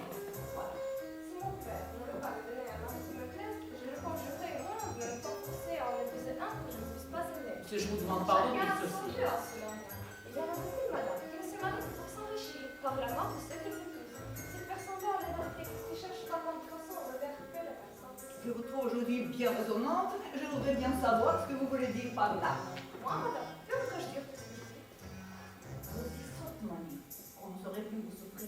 Voilà. Si mon père ne veut pas me donner un mari qui me plaise, je le conjurerai au moins de ne pas forcer à en épouser un que je ne puisse pas aimer. Si je vous demande pardon Chacun a pour son ceci. cœur, cela. Il y en a beaucoup, madame, qui ne se marient que pour s'enrichir par la mort de ceux qu'ils épousent. Cette personne-là a l'air qui cherche par l'endurance à récupérer la personne. Je vous trouve aujourd'hui bien raisonnante. Je voudrais bien savoir ce que vous voulez dire par là. Moi, madame, que voudrais-je dire que c'est Vous êtes si sotte, mamie, qu'on ne saurait plus vous souffrir.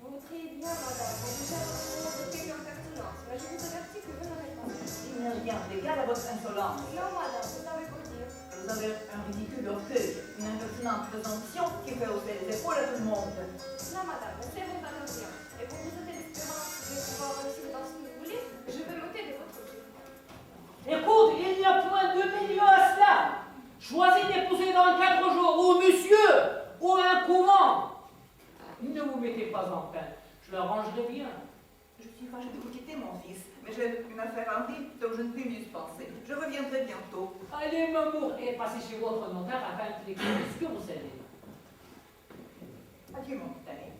Vous me triez bien, madame, vous jugez vraiment de quelque impertinence, mais je vous avertis que vous n'avez pas. Il n'y a rien d'égal à votre insolence. Non, madame, vous avez beau dire. Vous avez un ridicule orgueil, une impertinente présomption qui fait hausser les épaules à tout le monde. Non, madame, laissez-vous pas rien. Et pour vous aider l'espérance de pouvoir réussir dans ce que vous voulez, je vais m'ôter de votre jeu. Écoute, il n'y a point de milieu à cela. Choisis d'épouser dans 4 jours, ou monsieur, ou un couvent. Ne vous mettez pas en peine, je l'arrangerai bien. Je suis fâchée de vous quitter, mon fils, mais j'ai une affaire en ville dont je ne puis m'y dispenser. Je reviendrai bientôt. Allez, mamour, et passez chez votre notaire afin qu'il écrive ce que vous savez. Adieu, mon petit ami.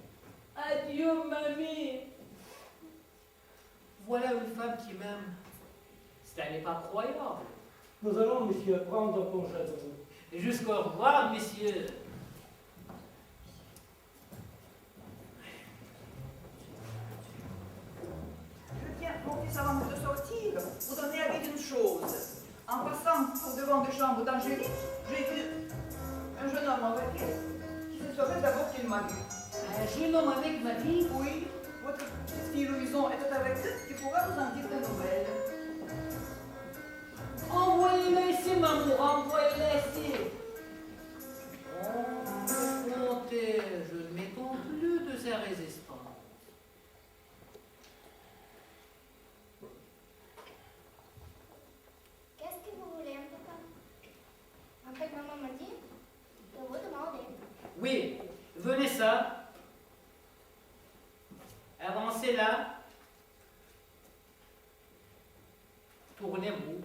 Adieu, mamie. Voilà une femme qui m'aime. Cela n'est pas croyable. Nous allons, monsieur, prendre congé de vous. Et jusqu'au revoir, messieurs. Je tiens, mon fils, avant de sortir, vous donner avis d'une chose. En passant au devant des chambres d'Angélique, j'ai vu un jeune homme en voiture qui se saurait d'abord qu'il m'a vu. Un jeune homme avec ma vie. Oui, votre petite fille Louison était avec eux, qui pourra vous en dire des nouvelles. Envoyez-le ici, maman, envoyez-le ici. Oh, comptez, je ne m'étonne plus de sa résistance. Qu'est-ce que vous voulez, papa? En fait, maman m'a dit de vous demander. Oui, venez ça. Avancez là. Tournez-vous.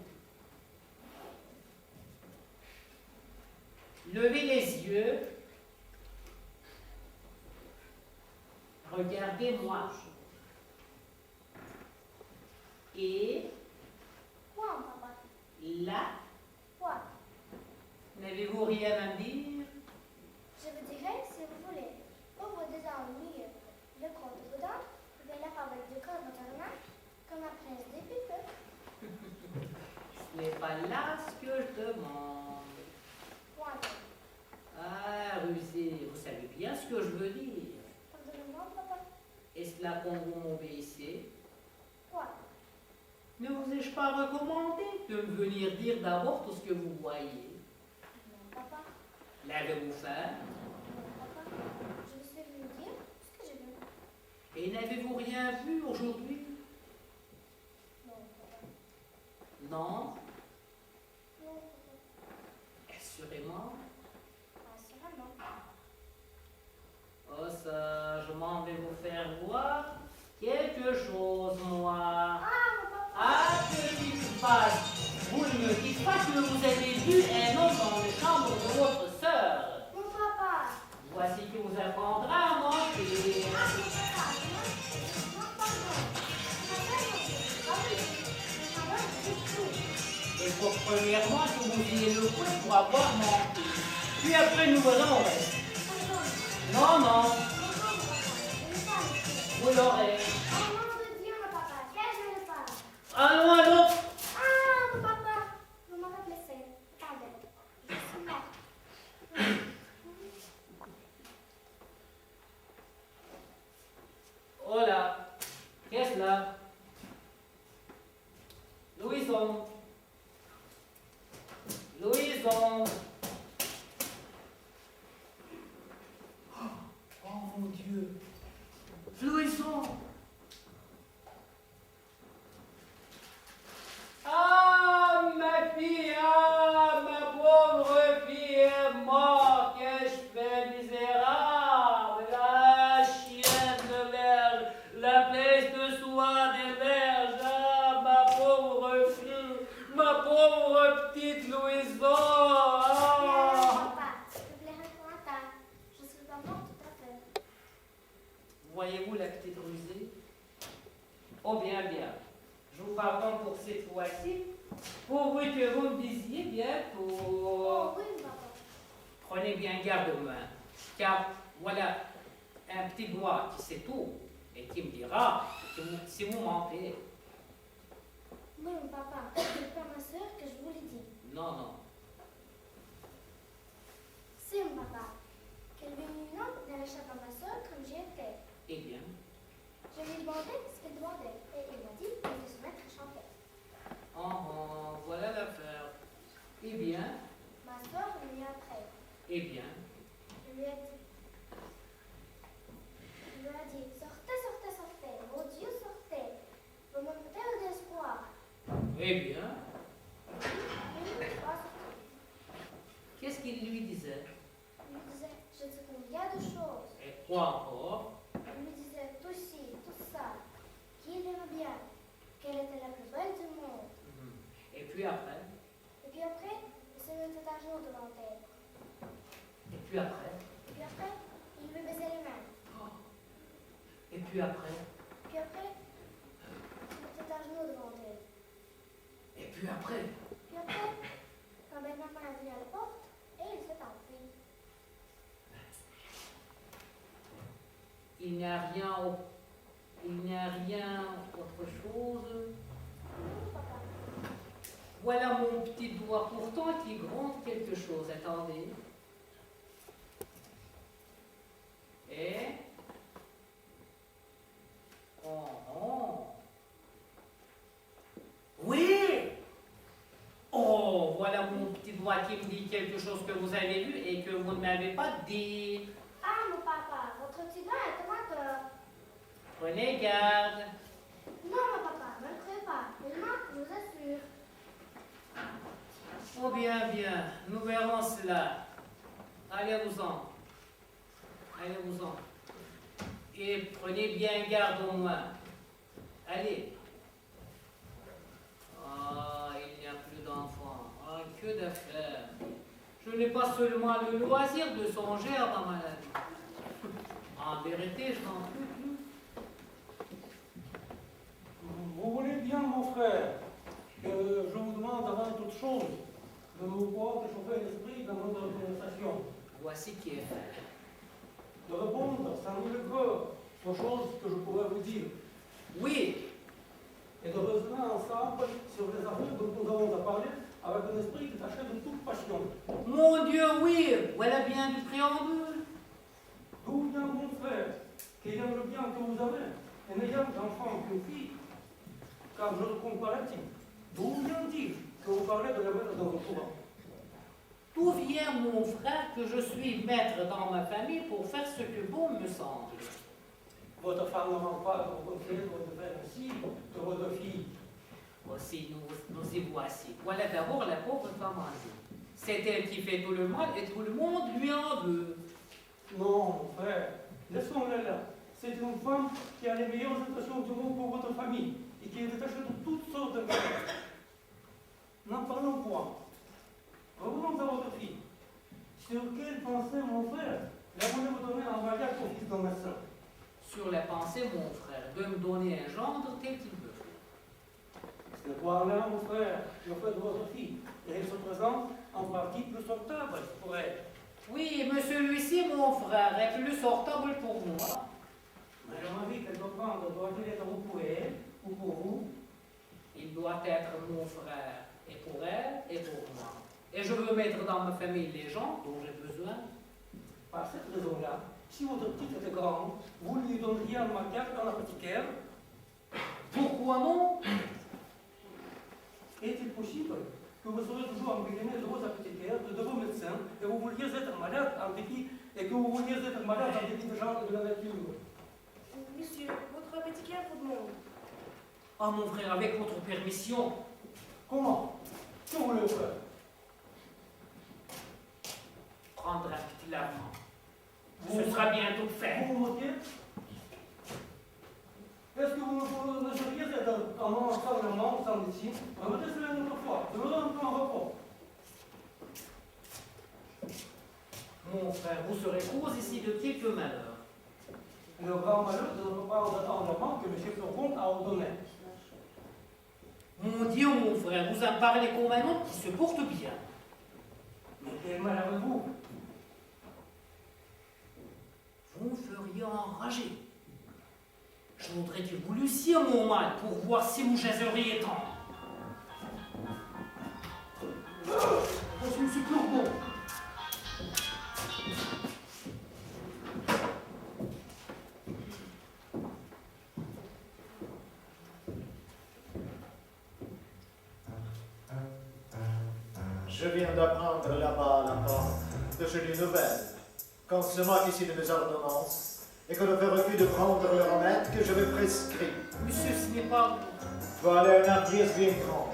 Levez les yeux. Regardez-moi. Et Quoi, papa? là, Quoi? n'avez-vous rien à dire? Je vous dirai si vous voulez. Pour vos deux ennuis, le comte Boudin pouvait la fabrique du corps maternel comme la prince des pipes. Ce n'est pas là ce que je demande. Quoi? Ah, rusé, vous savez bien ce que je veux dire. Pardonnez-moi, papa. Est-ce là qu'on vous m'obéissez? Quoi? Ne vous ai-je pas recommandé de me venir dire d'abord tout ce que vous voyez? Non, papa. L'avez-vous fait? Non, papa. Je vous suis venu dire ce que j'ai vu. Et n'avez-vous rien vu aujourd'hui? Non, papa. Non? Non, papa. Assurément. Assurément. ça, je m'en vais vous faire voir quelque chose, moi. Ah, petite page, vous ne me dites pas que vous avez vu un homme dans les chambres de votre sœur. Mon papa. Voici qui vous apprendra à mentir. Ah, mon papa. Non, pardon. Il faut premièrement que vous ayez le coup pour avoir menti. Puis après, nous verrons le reste. Non, non, vous l'aurez. Au nom de Dieu, mon papa, qu'ai-je le pas? Allons, allons. Ah, mon papa, vous m'avez blessé. Attendez, je suis là. Oh là, qu'est-ce là? Louison. Louison. Oh mon Dieu. Louison. Ah, ma fille, ah, ma pauvre fille est morte. Qu'ai-je fait, misérable? La chienne de verge, la place de soie des verges. Ah, ma pauvre fille, ma pauvre petite Louison. Ah. Papa, je plairai pour un tas. Je suis pas morte tout à fait. Voyez-vous la petite rusée? Oh bien, bien. Je vous pardonne pour cette fois-ci, pourvu que vous me disiez bientôt. Oh oui, papa. Prenez bien garde aux mains, car voilà un petit doigt qui sait tout et qui me dira si vous mentez. Oui, mon papa, c'est pas ma soeur que je vous l'ai dit. Non, non. C'est mon papa. Qu'elle est venue dans l'échappe à ma soeur comme j'y étais. Eh bien, Je lui ai demandé ce qu'elle demandait et il m'a dit de se mettre à chanter. oh, voilà l'affaire. Eh bien, Ma soeur est venue après. eh bien, Je lui ai dit, sortez, sortez, sortez. Mon Dieu, sortez. Vous me mettez au désespoir. eh bien, Mais il n'est pas sorti. qu'est-ce qu'il lui disait? Il me disait, je sais combien de choses. Et quoi encore? Il me disait tout ci, tout ça, qu'il aimait bien, qu'elle était la plus belle du monde. Et puis après? Et puis après, il se mettait à genoux devant elle. Et puis après? Et puis après, il lui baisait les mains. Et puis après? Puis après, il se mettait à genoux devant elle. Et puis après? Puis après, quand Benjamin est venu à la porte, et il s'est enfui. Il n'y a rien autre chose. Non, papa. Voilà mon petit doigt pourtant qui gronde quelque chose. Attendez. Et... Oh, oh. Oui! Oh, voilà mon petit doigt qui me dit quelque chose que vous avez vu et que vous ne m'avez pas dit. Ah, mon papa, votre petit doigt est amateur. Prenez garde. Non, mon papa, ne le croyez pas. Il ment, je vous assure. Oh bien, bien, nous verrons cela. Allez-vous-en. Allez-vous-en. Et prenez bien garde au moins. Allez. Ah, il n'y a plus d'enfants. Ah, que d'affaires. Je n'ai pas seulement le loisir de songer à ma maladie. En vérité, je n'en peux plus. Vous voulez bien, mon frère, que je vous demande avant toute chose de ne pas échauffer l'esprit dans notre conversation, Voici qui est fait. de répondre sans nul regret aux choses que je pourrais vous dire, Oui, et de raisonner ensemble sur les affaires dont nous avons à parler avec un esprit détaché de toute passion. mon Dieu, oui. Voilà bien du préambule. D'où vient mon frère, qu'ayant le bien que vous avez, et n'ayant d'enfant qu'une fille, car je ne compte pas là-dessus, d'où vient-il que vous parlez de la mettre dans votre couvent? D'où vient, mon frère, que je suis maître dans ma famille pour faire ce que bon me semble? Votre femme ne manque pas de vous conseiller de faire ainsi de votre fille. Aussi, nous y voici. Voilà d'abord la pauvre femme âgée. C'est elle qui fait tout le mal et tout le monde lui en veut. Non, mon frère, laissons C'est une femme qui a les meilleures intentions du monde pour votre famille et qui est détachée de toutes sortes de malheurs. N'en parlons point. Revenons à votre fille. Sur quelle pensée, mon frère, l'avons-nous donné en mariage au fils d'un médecin? Sur les pensées, mon frère, de me donner un gendre tel qu'il veut. C'est quoi là, mon frère, le fait de votre fille, et elle se présente en partie plus sortable pour elle. Oui, mais celui-ci, mon frère, est plus sortable pour moi. Mais j'ai envie qu'elle doit prendre, doit-il être pour elle ou pour vous? Il doit être mon frère, et pour elle, et pour moi. Et je veux mettre dans ma famille les gens dont j'ai besoin. Par cette raison-là, si votre petite était grande, vous lui donneriez un mariage dans l'apothicaire. Pourquoi non? Est-il possible que vous serez toujours embryonné de vos apothicaires, de vos médecins, et vous vouliez être malade en dépit, et que vous vouliez être malade en dépit de gens de la nature? Monsieur, votre apothicaire vous demande. Ah, mon frère, avec votre permission. Comment? Que voulez-vous faire? Prendre un petit lavement. Ce sera bientôt fait. Vous vous moquez? Est-ce que vous ne seriez être un homme sans lament, sans médecine? Remettez-le une autre fois. Je me donne un peu en repos. Mon frère, vous serez cause ici de quelques malheurs. Le grand malheur de ne pas entendre que M. Fleuron a ordonné. Mon Dieu, mon frère, vous en parlez comme un homme qui se porte bien. Mais quel mal avez-vous? Vous me feriez enrager. Je voudrais que vous lussiez mon mal pour voir si vous jaseriez tant. Je suis M. Courbon. Je viens d'apprendre là-bas à la porte de chez les nouvelles, qu'on se moque ici de mes ordonnances, et qu'on ne fait refus de prendre le remède que je vais prescrire. Monsieur, ce n'est pas... Voilà un hardiesse bien grande,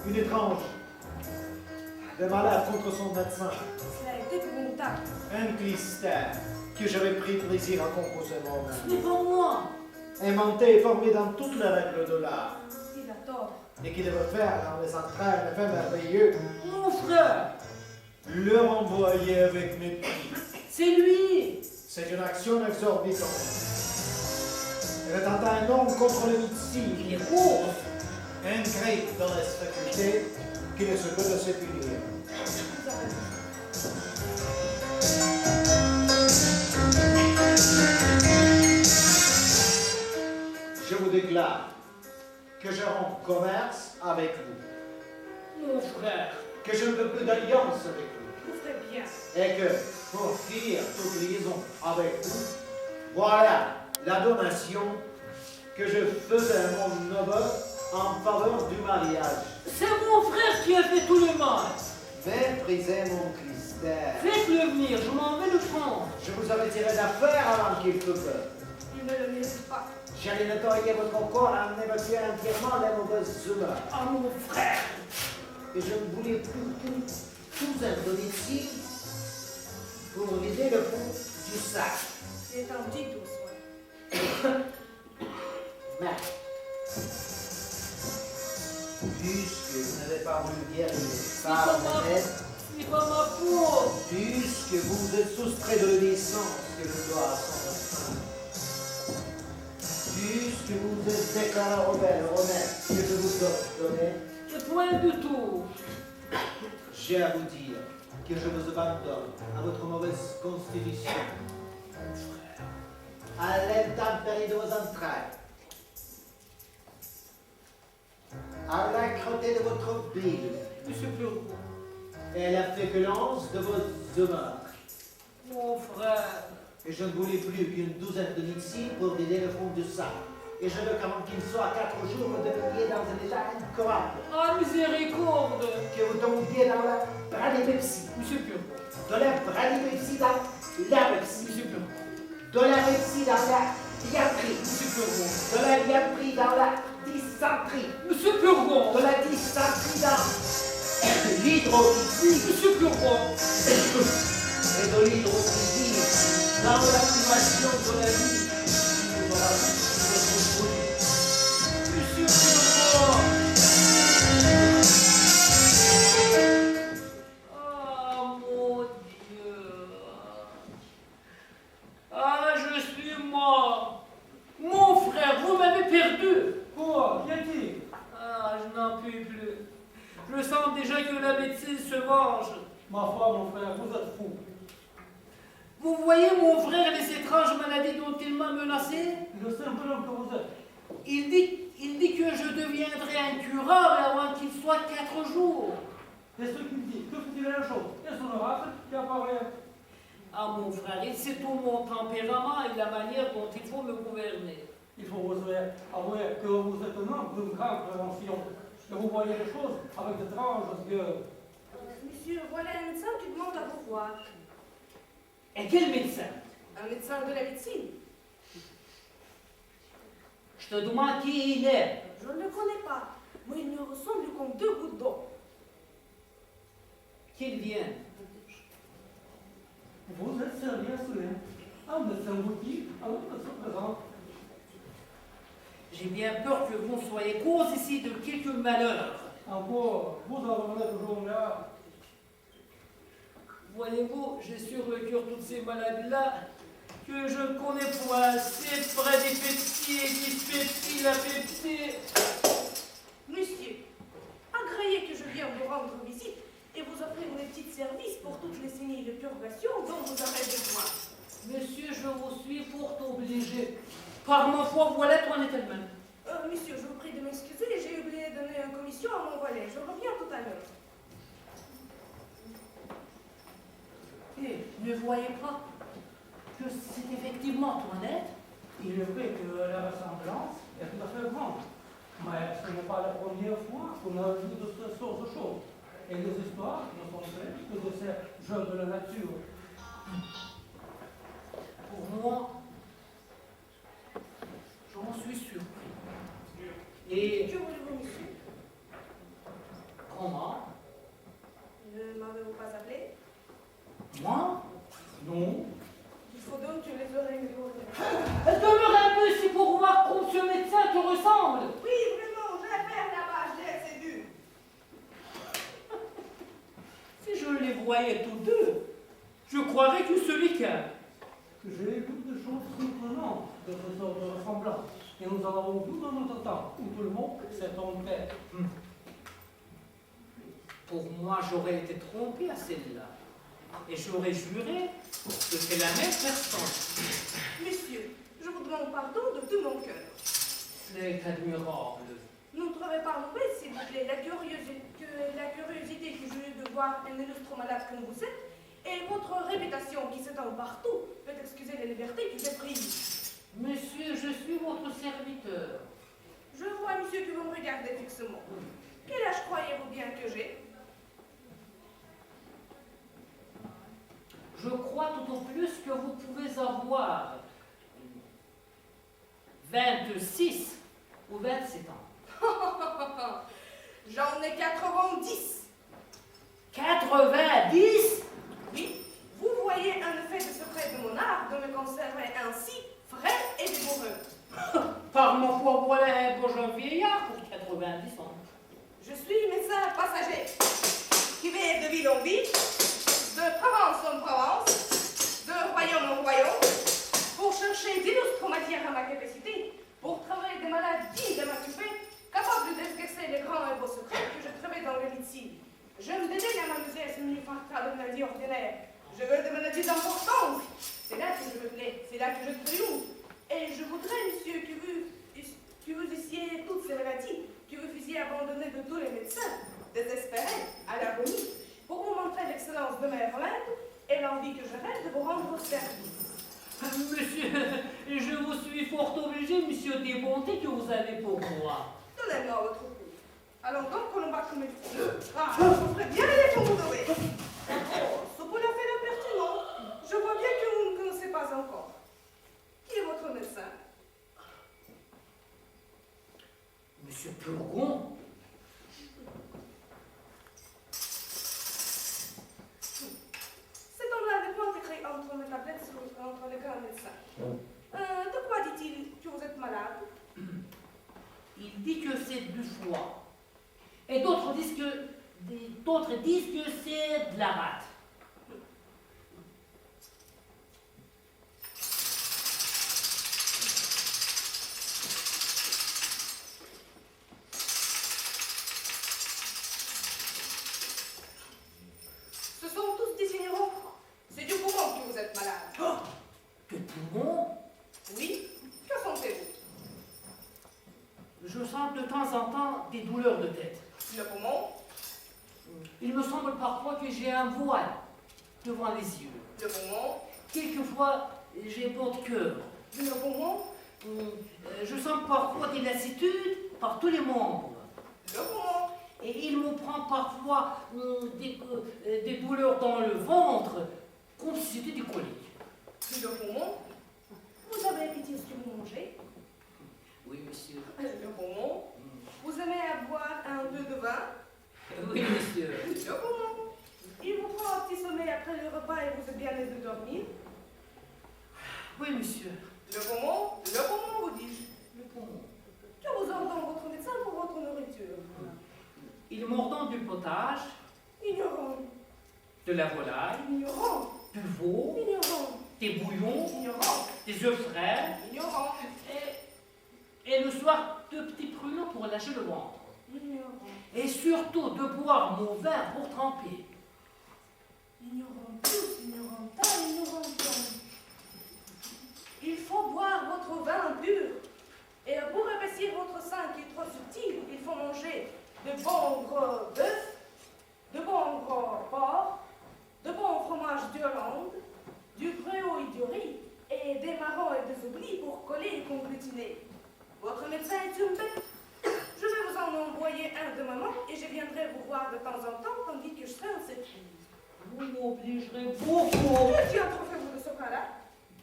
une étrange, des malades contre son médecin, Cela est épouvantable. un clistère que j'avais pris plaisir à composer Ce moi-même, n'est pas moi. inventé et formé dans toutes les règles de l'art, Il a tort. et qui devait faire dans les entrailles un effet merveilleux, Mon frère, le renvoyer avec mépris. c'est lui. C'est une action exorbitante. Elle tenta un homme contre le médecine, Il est court. un grec dans les facultés qui ne se peut de se punir. Vous avez raison. Je vous déclare que je rends commerce avec vous, Mon frère, que je ne veux plus d'alliance avec vous, Vous ferez bien. et que pour finir toute liaison avec vous, voilà la donation que je faisais à mon neveu en faveur du mariage. c'est mon frère qui a fait tout le mal. Méprisez mon clistère. Faites-le venir, je m'en vais le prendre. Je vous avais tiré d'affaire avant qu'il fût peur. Il ne le mérite pas. J'allais nettoyer votre corps en évacuer entièrement les mauvaises humeurs. Ah, mon frère. Et je ne voulais plus tout indonner ici pour vider le fond du sac. Il est un petit douce, Mais, puisque vous n'avez pas voulu guérir par vous-même, Ce n'est pas ma faute. puisque vous vous êtes soustrait de l'obéissance que je dois à son enfant, puisque vous vous êtes déclaré rebelle au remède que je vous ordonnais, C'est point du tout. j'ai à vous dire que je vous abandonne à votre mauvaise constitution, à l'intempérie de vos entrailles, à l'âcreté de votre bile Monsieur Fleuron, et à la féculence de vos humeurs. mon frère. Et je ne voulais plus qu'une douzaine de médecines pour vider le fond du sac. Et je veux qu'avant qu'il soit à 4 jours, vous deveniez dans un état incurable, Ah, miséricorde. que vous tombiez dans la bradypepsie, Monsieur Fleuron, de la bradypepsie dans l'apepsie, Monsieur Fleuron, de la pepsie dans la diarrhée, Monsieur Fleuron, de la diarrhée dans la dysenterie, Monsieur Fleuron, de la dysenterie dans l'hydropysie, Monsieur Fleuron, et de l'hydropysie dans l'accumulation de la vie. Ma foi, mon frère, vous êtes fou. Vous voyez, mon frère, les étranges maladies dont il m'a menacé? Le simple homme que vous êtes. Il dit que je deviendrai incurable avant qu'il soit 4 jours. Et ce qu'il dit, que fait-il la chose? Et son oracle qui apparaît. Ah, mon frère, c'est tout mon tempérament et la manière dont il faut me gouverner. Il faut vous avouer que vous êtes un homme d'une grande prévention. Et vous voyez les choses avec d'étranges yeux. Monsieur, voilà un médecin qui demande à vous voir. Et quel médecin? Un médecin de la médecine. Je te demande qui il est. Je ne le connais pas, mais il me ressemble comme 2 gouttes d'eau. Qu'il vienne. Vous êtes sérieux, soudain. Un médecin vous dit, un médecin présent. J'ai bien peur que vous soyez cause ici de quelques malheurs. Encore, vous en revenez toujours là. Voyez-vous, j'ai sur le cœur toutes ces maladies-là que je ne connais point. C'est près des pepsis et dyspepsie, la pepsie. Monsieur, agréez que je vienne vous rendre visite et vous offrir mes petits services pour toutes les signes de purgation dont vous aurez besoin. Monsieur, je vous suis fort obligé. Par ma foi, voilà ton étellement. Monsieur, je vous prie de m'excuser, j'ai oublié de donner une commission à mon valet. Je reviens tout à l'heure. Et ne voyez pas que c'est effectivement Toinette? Il est vrai que la ressemblance est tout à fait grande. Mais ce n'est pas la première fois qu'on a vu de ce sorte de choses. Et les histoires ne sont vraies que de ces jeux de la nature. Pour moi, j'en suis surpris. Et Que voulez-vous, monsieur? comment? Ne m'avez-vous pas appelé? Moi? Non. Il faut donc que les oreilles me ouvrirent. Demeure un peu ici pour voir comme ce médecin te ressemble. Oui, vraiment, je vais faire là-bas, je l'ai assez vu. Si je les voyais tous deux, je croirais que celui qu'un. J'ai vu des choses surprenantes de ce sort de ressemblance. Et nous en avons vu dans notre temps, où tout le monde s'est trompé. Pour moi, j'aurais été trompé à celle-là. Et j'aurais juré que c'est la même personne. Monsieur, je vous demande pardon de tout mon cœur. C'est admirable. Ne me trouvez pas mauvaise, s'il vous plaît, la curiosité que j'ai eue de voir un illustre malade comme vous êtes, et votre réputation qui s'étend partout, peut excuser les libertés que j'ai prises. Monsieur, je suis votre serviteur. Je vois, monsieur, que vous me regardez fixement. Quel âge croyez-vous bien que j'ai? Je crois tout au plus que vous pouvez avoir 26 ou 27 ans. J'en ai 90. 90? Oui, vous voyez un effet de secret de mon art de me conserver ainsi frais et vigoureux. Par ma foi, voilà un beau jeune vieillard pour 90 ans. Je suis médecin passager qui va de ville en ville, de Provence en Provence, de royaume en royaume, pour chercher d'illustres matières à ma capacité, pour travailler des malades dignes de m'occuper, capables d'exercer les grands et beaux secrets que je trouvais dans la médecine. Je me dédaigne à m'amuser à ce mini-farta de maladies ordinaires. Je veux des maladies d'importance. C'est là que je me plais, c'est là que je triomphe. Et je voudrais, monsieur, que vous eussiez toutes ces maladies, que vous fussiez abandonné de tous les médecins, désespérés, à l'agonie, pour vous montrer l'excellence de mes remèdes et l'envie que j'aurais de vous rendre service. Monsieur, je vous suis fort obligé, monsieur, des bontés que vous avez pour moi. Donnez-moi votre coup. Allons donc, Colomba, comme il faut. Ah, vous ferez bien les fonds dorés. Oh, ce qu'on a fait l'impertinent. Je vois bien que vous ne me connaissez pas encore. Qui est votre médecin? Monsieur Purgon? C'est dans la réponse écrite entre mes tablettes entre les grands médecins. De quoi dit-il que vous êtes malade? Il dit que c'est du foie. Et d'autres disent que c'est de la rate. Ce sont temps en temps des douleurs de tête. Le poumon, Il me semble parfois que j'ai un voile devant les yeux. le poumon, Quelquefois, j'ai bon cœur. le poumon, Je sens parfois des lassitudes par tous les membres. le poumon, Et il me prend parfois des douleurs dans le ventre, comme si c'était des coliques. le poumon, Vous avez appétit ce que vous mangez? Oui, monsieur. le poumon, Vous aimez boire un peu de vin? Oui, monsieur. le poumon, Il vous prend un petit sommeil après le repas et vous êtes bien aise de dormir? Oui, monsieur. le poumon, vous dis-je. Le poumon. Que vous ordonne votre médecin pour votre nourriture? Il m'ordonne du potage, Ignorant, de la volaille, ignorant, du veau, ignorant, des bouillons, Ignorant, des œufs frais, ignorant, et le soir, 2 petits pruneaux pour lâcher le ventre. ignorant, Et surtout de boire mon vin pour tremper. ignorant tous, ignorant tas, ignorant tant. Il faut boire votre vin pur. Et pour épaissir votre sein qui est trop subtil, il faut manger de bons gros bœufs, de bons gros porcs, de bons fromages d'Irlande, du gruau et du riz, et des marrons et des oublis pour coller et conglutiner. Votre médecin est une bête. Je vais vous en envoyer un de maman et je viendrai vous voir de temps en temps tandis que je serai en cette crise. Vous m'obligerez beaucoup. Tu as trop fait vous de ce cas-là?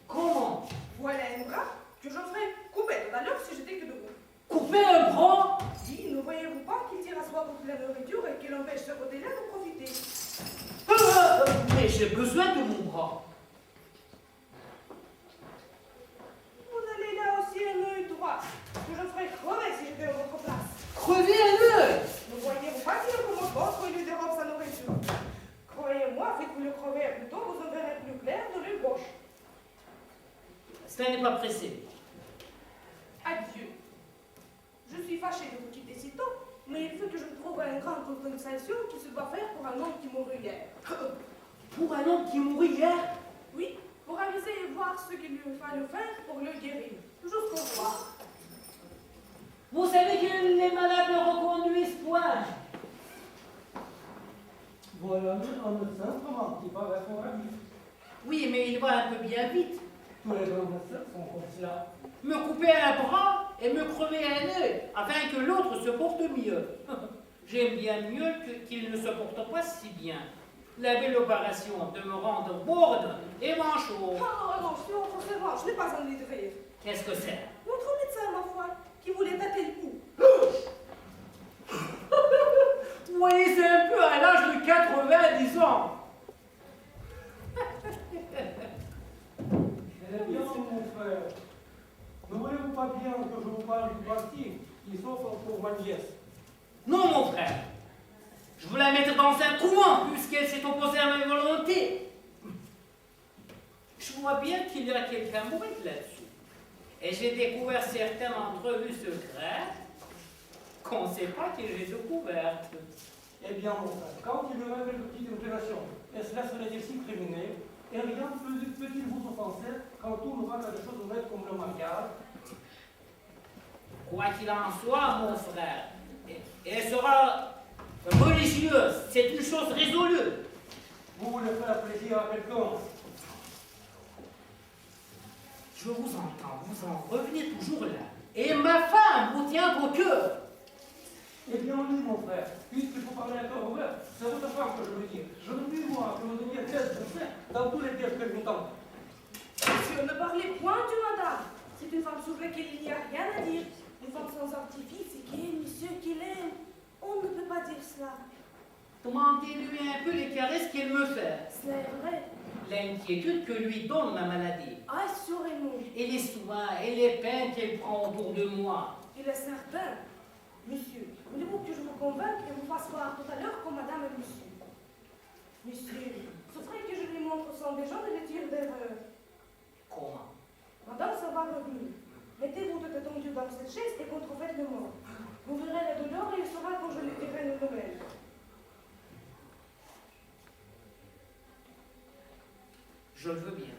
Comment? Voilà un bras que je ferai couper tout à l'heure si j'étais que debout. Couper un bras? Dis, ne voyez-vous pas qu'il tire à soi toute la nourriture et qu'il empêche ce côté-là de profiter? Mais j'ai besoin de mon bras. Vous allez là aussi un œil droit, que je ferai crever si j'étais à votre place. Crever un œil. Ne voyez-vous pas qu'il commence votre lui dérobe sa nourriture? Croyez-moi, faites-vous le crever plutôt, vous en verrez plus clair de l'œil gauche. Cela n'est pas pressé. Adieu. Je suis fâchée de vous quitter si tôt, mais il faut que je trouve une grande compensation qui se doit faire pour un homme qui mourut hier. Pour un homme qui mourut hier? Oui, pour aviser et voir ce qu'il lui fallait faire pour le guérir. Jusqu'au soir. Vous savez que les malades ne reconduisent point. Voilà un médecin vraiment qui paraît fort habile. Oui, mais il va un peu bien vite. Tous les grands médecins sont comme cela. Me couper un bras et me crever un œil, afin que l'autre se porte mieux. J'aime bien mieux qu'il ne se porte pas si bien. La belle opération de me rendre bourde et manchot. Oh non, je suis forcément, je n'ai pas envie de rire. Qu'est-ce que c'est? Votre médecin, ma foi, qui voulait tâter le pouls. Vous voyez, c'est un peu à l'âge de 90 ans. Eh bien, mon frère, ne voulez-vous pas bien que je vous parle du parti qui s'offre pour ma nièce? Non, mon frère. Je veux la mettre dans un couvent, puisqu'elle s'est opposée à ma volonté. Je vois bien qu'il y a quelqu'un mauvais là-dessous. Et j'ai découvert certaines entrevues secrètes qu'on ne sait pas que j'ai découvertes. Eh bien, mon frère, quand il y aurait une petite opération, et cela serait si criminel, et rien peut-il vous offenser quand tout aura quelque chose de comme le mariage? Quoi qu'il en soit, mon frère, elle sera religieuse. C'est une chose résolue. Vous voulez faire plaisir à quelqu'un? Je vous entends, vous en revenez toujours là. Et ma femme vous tient au cœur. Eh bien, oui, mon frère, puisqu'il faut parler à cœur ouvert, c'est votre femme que je veux dire. Je veux plus, moi, que vous deveniez très sincère dans tous les pièges que je vous tente. Monsieur, ne parlez point du madame. C'est une femme sur laquelle il n'y a rien à dire. Une femme sans artifice et qui aime monsieur qu'il aime. On ne peut pas dire cela. Demandez-lui un peu les caresses qu'elle me fait. C'est vrai. L'inquiétude que lui donne ma maladie. Assurément. Et les soins et les peines qu'elle prend autour de moi. Il est certain. Monsieur, voulez-vous que je vous convainque et vous fasse voir tout à l'heure comme madame et monsieur? Monsieur, ce serait que je lui montre son déjà et le tire d'erreur. Comment? Madame, ça va revenir. Mettez-vous tout étendu dans cette chaise et contrefaites le mort. Vous verrez la douleur et il saura quand je lui dirai une nouvelle. Je le veux bien.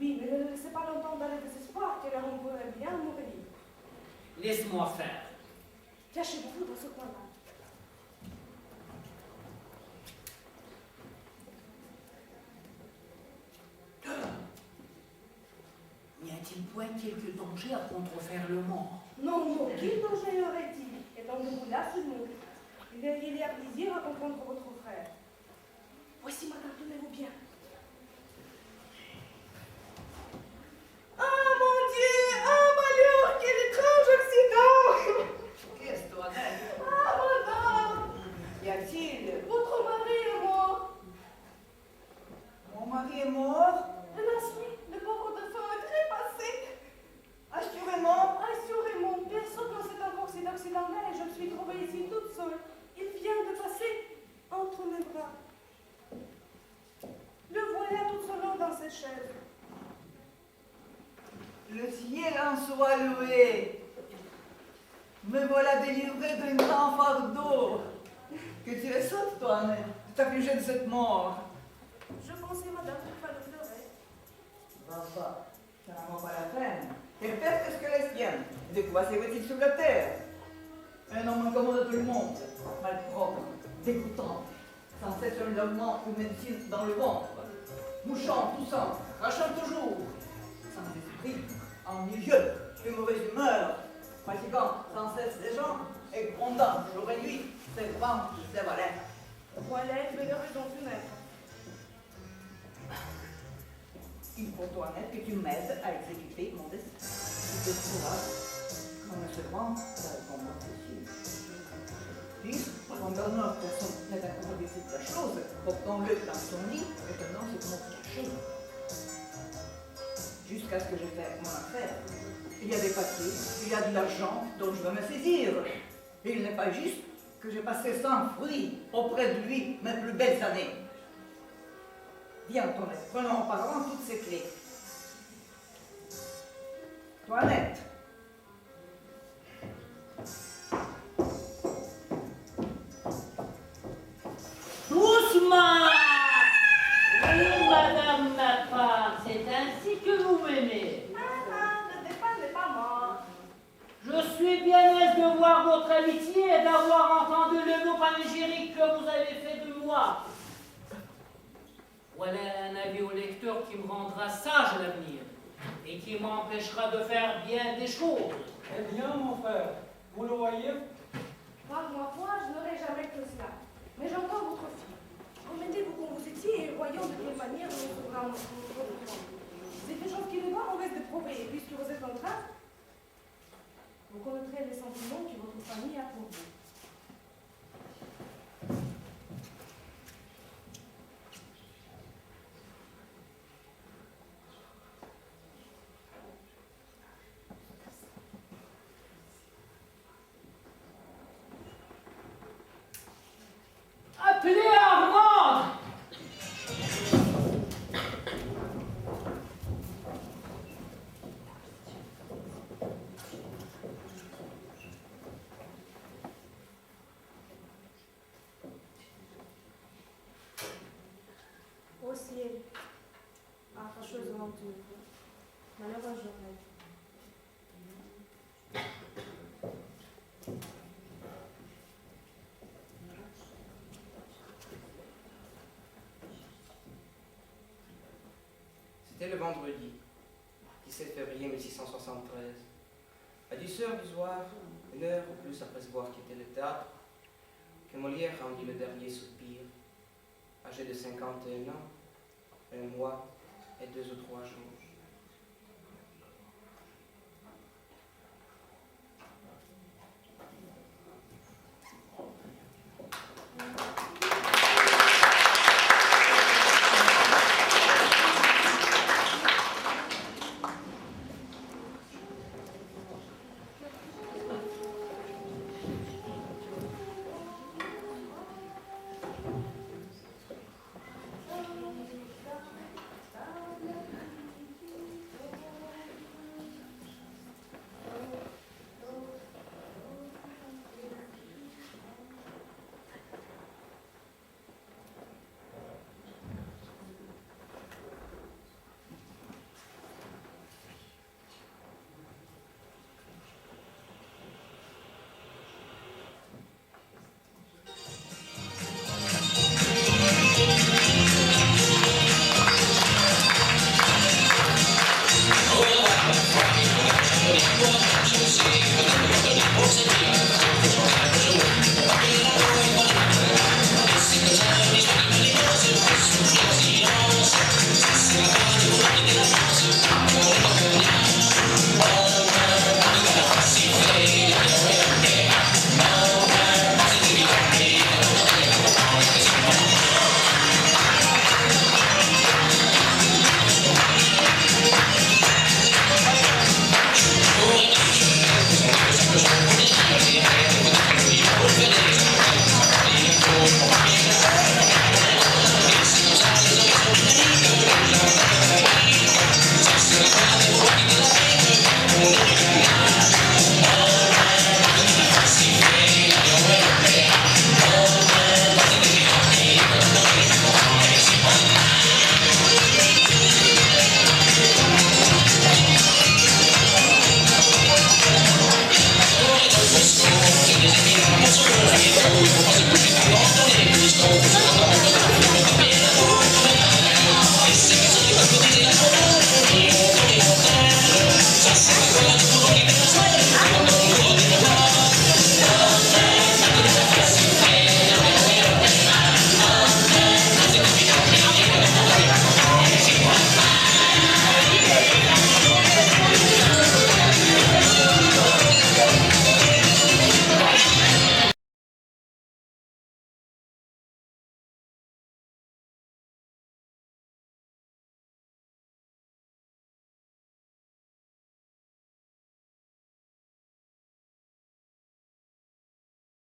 Oui, mais ne laissez pas longtemps dans le désespoir, car on pourrait bien mourir. Laisse-moi faire. Cachez-vous dans ce coin-là. Y a-t-il point quelque danger à contrefaire le mort? Non, non, quel danger y aurait-il? Étant debout là, seulement. Il y a plaisir à comprendre votre frère. Voici, madame, tenez-vous bien. Ah, mon Dieu! Ah, malheur! Quel étrange accident! Qu'est-ce toi, Annette? Ah, madame! Qu'y a-t-il? Votre mari est mort! Mon mari est mort? Hélas, oui, le pauvre défunt est trépassé. Assurément. Assurément, personne ne s'est encore si accidentel et je me suis trouvée ici toute seule. Il vient de passer entre mes bras. Le voilà tout seul dans cette chaise. Le ciel en soit loué. Me voilà délivré d'un grand fardeau. Que tu es sotte, toi, Annette, de t'affliger de cette mort. Je pensais, madame, qu'il fallait pleurer. Va, ça n'en vaut pas la peine. Quelle peste est-ce que les siennes? De quoi s'est-il sur la terre? Un homme incommode tout le monde, malpropre, dégoûtant, sans cesse un logement ou médecine dans le ventre, mouchant, toussant, crachant toujours, sans esprit, ennuyeux, de mauvaise humeur, fatiguant sans cesse les gens et grondant jour et nuit ses vents, ses valets. Voilà une belle raison funèbre. Il faut, toi, Annette, que tu m'aides à exécuter mon destin. Tu te trouveras comme un servant dans mon possible. Puis, quand notre personne n'est pas de toute la chose, portons-le dans son lit et tenons ce mot caché. Jusqu'à ce que je fasse mon affaire. Il y a des papiers, il y a de l'argent dont je veux me saisir. Et il n'est pas juste que j'ai passé sans fruit auprès de lui mes plus belles années. Viens, Toinette, prenons en parlant toutes ces clés. Toinette. Doucement! Oui, madame ma femme, c'est ainsi que vous m'aimez. Le départ n'est pas mort. Je suis bien aise de voir votre amitié et d'avoir entendu le mot panégyrique que vous avez fait de moi. Voilà un avis au lecteur qui me rendra sage à l'avenir et qui m'empêchera de faire bien des choses. Eh bien, mon frère, vous le voyez? Par ma foi, je n'aurais jamais que cela. Mais j'entends votre fille. Remettez-vous comme vous étiez et voyons de quelle manière nous sauvera notre enfant. C'est une chose qui n'est pas mauvaise de prouver, et puisque vous êtes en train, vous connaîtrez les sentiments que votre famille a pour vous. Appelez Armande! Au ciel, fâcheuse aventure, malheureuse journée. C'était le vendredi 17 février 1673. À 10 heures du soir, une heure ou plus après savoir quitter le théâtre, que Molière rendit le dernier soupir, âgé de 51 ans, 1 mois et 2 ou 3 jours. voir.